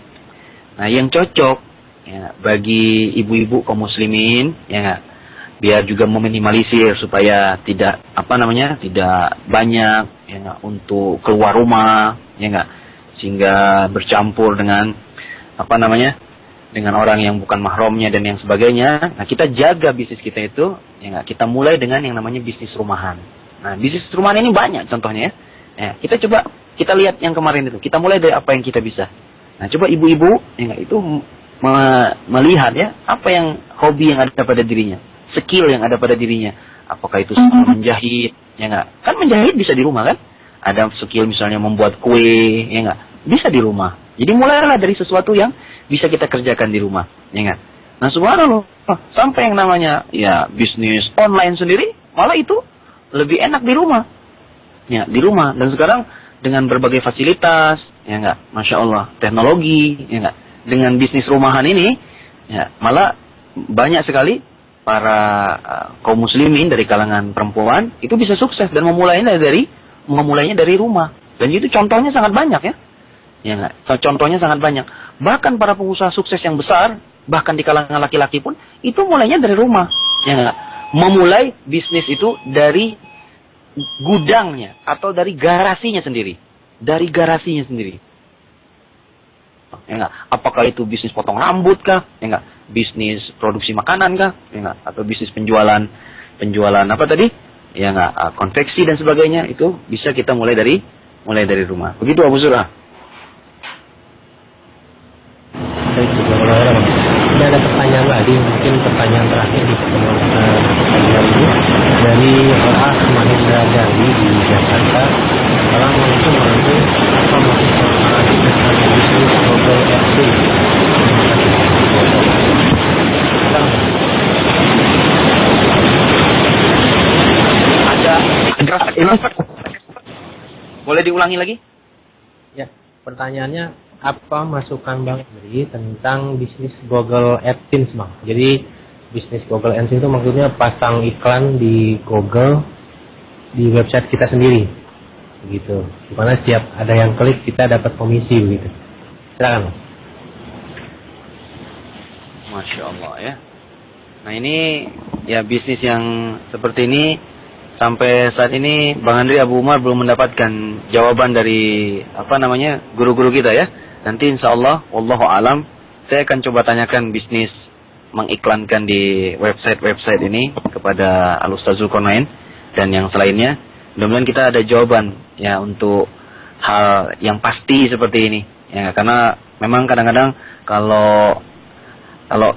yang cocok ya bagi ibu-ibu kaum muslimin, ya enggak? Biar juga meminimalisir supaya tidak tidak banyak ya enggak untuk keluar rumah, ya enggak? Sehingga bercampur dengan dengan orang yang bukan mahramnya dan yang sebagainya. Nah, kita jaga bisnis kita itu, ya enggak, kita mulai dengan yang namanya bisnis rumahan. Nah, bisnis rumahan ini banyak contohnya ya. Kita lihat yang kemarin itu. Kita mulai dari apa yang kita bisa. Nah, coba ibu-ibu ya enggak, itu melihat ya, apa yang hobi yang ada pada dirinya, skill yang ada pada dirinya. Apakah itu skill menjahit, ya enggak? Kan menjahit bisa di rumah kan? Ada skill misalnya membuat kue, ya enggak? Bisa di rumah. Jadi mulailah dari sesuatu yang bisa kita kerjakan di rumah, ya enggak? Nah, subhanallah, sampai yang namanya ya bisnis online sendiri, malah itu lebih enak di rumah. Ya, di rumah. Dan sekarang dengan berbagai fasilitas, ya enggak? Masya Allah, teknologi, ya enggak? Dengan bisnis rumahan ini, ya, malah banyak sekali para kaum muslimin dari kalangan perempuan itu bisa sukses dan memulainya dari rumah. Dan itu contohnya sangat banyak ya. Ya enggak? Contohnya sangat banyak. Bahkan para pengusaha sukses yang besar, bahkan di kalangan laki-laki pun, itu mulainya dari rumah. Ya nggak? Memulai bisnis itu dari gudangnya atau dari garasinya sendiri. Dari garasinya sendiri. Ya nggak? Apakah itu bisnis potong rambut kah? Ya nggak? Bisnis produksi makanan kah? Ya nggak? Atau bisnis penjualan apa tadi? Ya nggak? Konveksi dan sebagainya, itu bisa kita mulai dari rumah. Begitu Abu Zur'ah. Ini ada pertanyaan lagi, mungkin pertanyaan terakhir di pertemuan ini dari Pak Mahendra Dali di Jakarta. Assalamualaikum warahmatullahi Ada boleh diulangi lagi? Ya, pertanyaannya apa masukan Bang Henry tentang bisnis Google AdSense, Bang? Jadi bisnis Google AdSense itu maksudnya pasang iklan di Google di website kita sendiri, begitu. Dimana setiap ada yang klik kita dapat komisi, begitu. Silakan, Bang. Masya Allah ya. Nah ini ya bisnis yang seperti ini sampai saat ini Bang Andri Abu Umar belum mendapatkan jawaban dari guru-guru kita ya. Nanti insya Allah, wallahu alam, saya akan coba tanyakan bisnis mengiklankan di website ini kepada Al-Ustaz Zulkarnain dan yang selainnya. Mudah-mudahan kita ada jawaban ya untuk hal yang pasti seperti ini. Ya, karena memang kadang-kadang kalau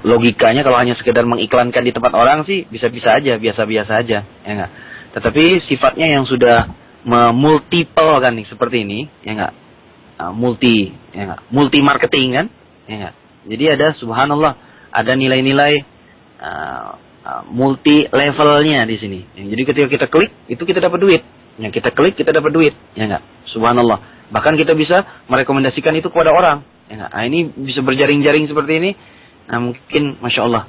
logikanya kalau hanya sekedar mengiklankan di tempat orang sih bisa-bisa aja, biasa-biasa aja, ya enggak. Tetapi sifatnya yang sudah multiple kan nih seperti ini, ya enggak. Multi marketing kan, ya enggak. Jadi ada subhanallah, ada nilai-nilai multi levelnya di sini. Jadi ketika kita klik itu kita dapat duit. Yang kita klik kita dapat duit, ya enggak. Subhanallah. Bahkan kita bisa merekomendasikan itu kepada orang, ya enggak. Nah, ini bisa berjaring-jaring seperti ini. Nah, mungkin Masya Allah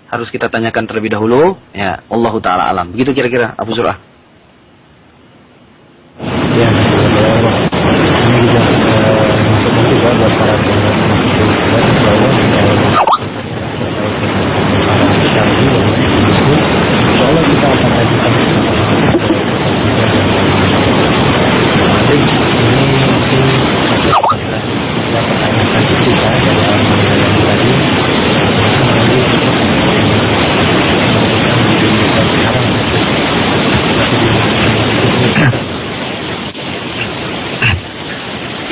harus kita tanyakan terlebih dahulu. Ya, Allahu Ta'ala alam. Begitu kira-kira Abu Zur'ah. Ya, ini juga buat para Insya Allah kita akan ajukan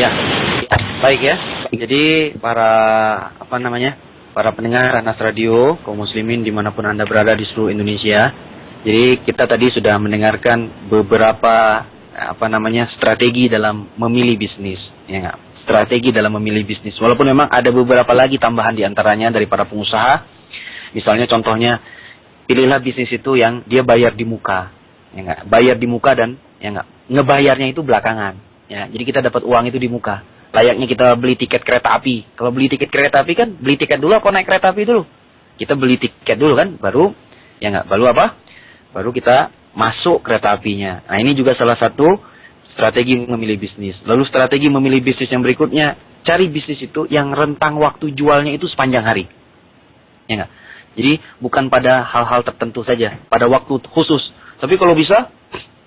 Ya, baik ya. Jadi para pendengar Anas Radio, kaum muslimin dimanapun Anda berada di seluruh Indonesia. Jadi kita tadi sudah mendengarkan beberapa strategi dalam memilih bisnis, ya nggak? Strategi dalam memilih bisnis. Walaupun memang ada beberapa lagi tambahan diantaranya dari para pengusaha. Misalnya contohnya, pilihlah bisnis itu yang dia bayar di muka, ya nggak? Bayar di muka dan ya nggak? Ngebayarnya itu belakangan. Ya, jadi kita dapat uang itu di muka. Layaknya kita beli tiket kereta api. Kalau beli tiket kereta api kan beli tiket dulu apa naik kereta api dulu? Kita beli tiket dulu kan, baru ya nggak? Baru kita masuk kereta apinya. Nah, ini juga salah satu strategi memilih bisnis. Lalu strategi memilih bisnis yang berikutnya, cari bisnis itu yang rentang waktu jualnya itu sepanjang hari. Ya nggak? Jadi bukan pada hal-hal tertentu saja, pada waktu khusus. Tapi kalau bisa,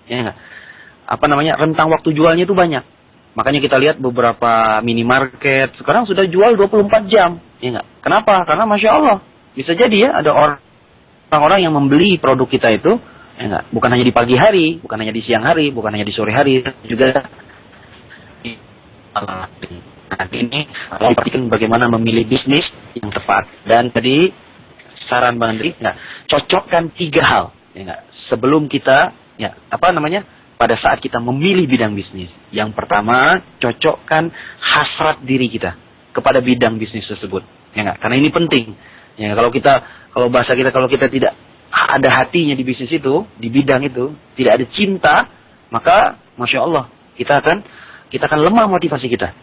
ya nggak? Rentang waktu jualnya itu banyak. Makanya kita lihat beberapa minimarket sekarang sudah jual 24 jam, ya enggak? Kenapa? Karena Masya Allah, bisa jadi ya ada orang-orang yang membeli produk kita itu, ya enggak? Bukan hanya di pagi hari, bukan hanya di siang hari, bukan hanya di sore hari, juga di malam hari. Nah, ini perhatikan bagaimana memilih bisnis yang tepat. Dan tadi saran Bang Andri, cocokkan 3 hal, ya enggak? Sebelum kita, pada saat kita memilih bidang bisnis. Yang pertama, cocokkan hasrat diri kita kepada bidang bisnis tersebut. Ya enggak? Karena ini penting. Ya, kalau kita tidak ada hatinya di bisnis itu, di bidang itu, tidak ada cinta, maka Masya Allah, kita akan lemah motivasi kita.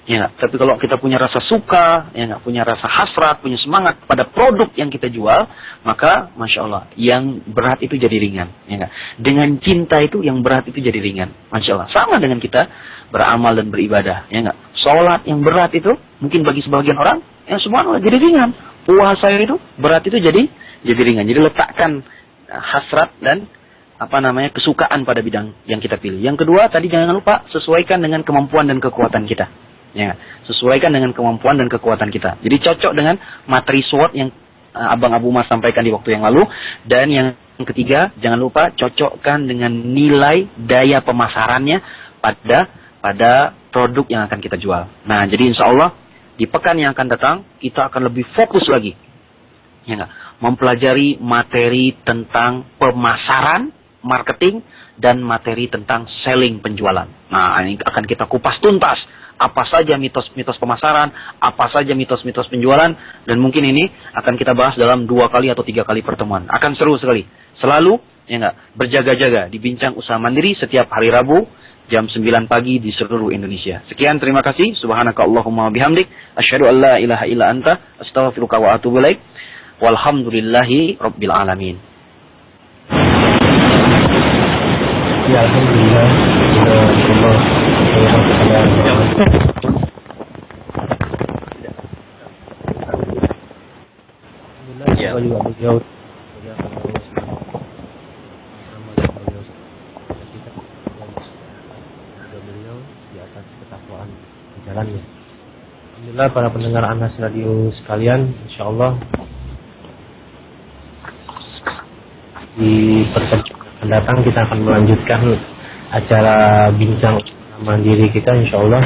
Ya, tapi kalau kita punya rasa suka, ya, punya rasa hasrat, punya semangat pada produk yang kita jual, maka Masya Allah, yang berat itu jadi ringan. Ya, dengan cinta itu yang berat itu jadi ringan. Masya Allah, sama dengan kita beramal dan beribadah. Ya, sholat yang berat itu mungkin bagi sebagian orang yang subhanallah jadi ringan. Puasa itu berat itu jadi ringan. Jadi letakkan hasrat dan kesukaan pada bidang yang kita pilih. Yang kedua, tadi jangan lupa sesuaikan dengan kemampuan dan kekuatan kita. Ya, sesuaikan dengan kemampuan dan kekuatan kita. Jadi cocok dengan materi SWOT yang Abang Abu Mas sampaikan di waktu yang lalu. Dan yang ketiga, jangan lupa cocokkan dengan nilai daya pemasarannya pada produk yang akan kita jual. Nah, jadi insya Allah di pekan yang akan datang kita akan lebih fokus lagi, ya nggak? Mempelajari materi tentang pemasaran, marketing, dan materi tentang selling, penjualan. Nah, ini akan kita kupas tuntas. Apa saja mitos-mitos pemasaran, apa saja mitos-mitos penjualan, dan mungkin ini akan kita bahas dalam 2 kali atau 3 kali pertemuan. Akan seru sekali. Selalu, ya nggak, berjaga-jaga di Bincang Usaha Mandiri setiap hari Rabu jam 9 pagi di seluruh Indonesia. Sekian, terima kasih. Subhanakallahumma bihamdik, asyhadu an la ilaha illa anta, astaghfiruka wa atubu ilaik. Walhamdulillahi rabbil alamin. Ya, alhamdulillah. Alhamdulillah para pendengar Anas Radio sekalian, insyaallah di pertemuan mendatang kita akan melanjutkan acara bincang mandiri kita insyaallah,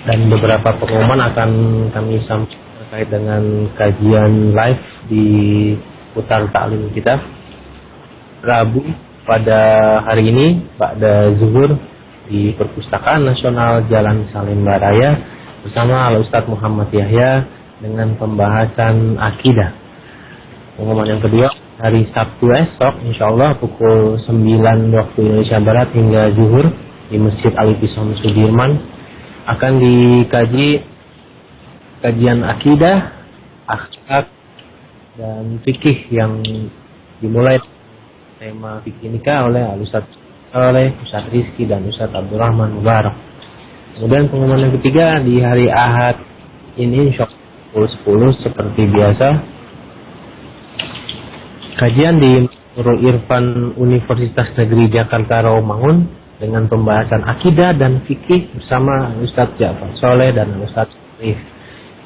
dan beberapa pengumuman akan kami sampaikan terkait dengan kajian live di putar taklim kita Rabu pada hari ini pada zuhur di Perpustakaan Nasional Jalan Salemba Raya bersama Al Ustadz Muhammad Yahya dengan pembahasan akidah. Pengumuman yang kedua, hari Sabtu esok insyaallah pukul 9 waktu Indonesia Barat hingga zuhur di Masjid Al-Itisam Sudirman akan dikaji kajian akidah, akhlak, dan fikih yang dimulai tema fikih nikah oleh Al Ustadz oleh Ustadz Rizki dan Ustadz Abdurrahman Mubarak. Kemudian pengumuman yang ketiga di hari Ahad ini insyaallah pukul 10 seperti biasa, kajian di Nurul Irfan Universitas Negeri Jakarta Rawamangun dengan pembahasan akidah dan fikih bersama Ustadz Ja'far Soleh dan Ustadz Arif.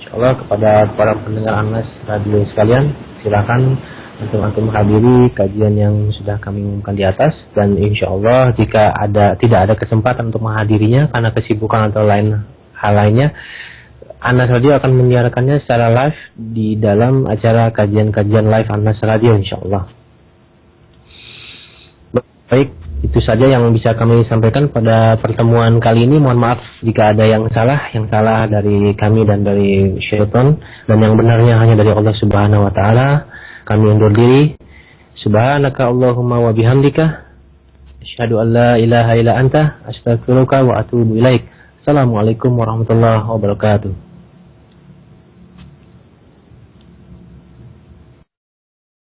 Insyaallah kepada para pendengar Anas Radio sekalian, silakan antum hadiri kajian yang sudah kami umumkan di atas, dan insyaallah jika tidak ada kesempatan untuk menghadirinya karena kesibukan atau hal lainnya, Anas Radio akan menyiarkannya secara live di dalam acara kajian-kajian live Anas Radio insyaallah. Baik, itu saja yang bisa kami sampaikan pada pertemuan kali ini. Mohon maaf jika ada yang salah dari kami dan dari syaitan, dan yang benarnya hanya dari Allah Subhanahu wa taala. Kami undur diri. Subhanaka Allahumma wa bihamdika, asyhadu an la ilaha illa anta, astaghfiruka wa atubu ilaik. Assalamualaikum warahmatullahi wabarakatuh.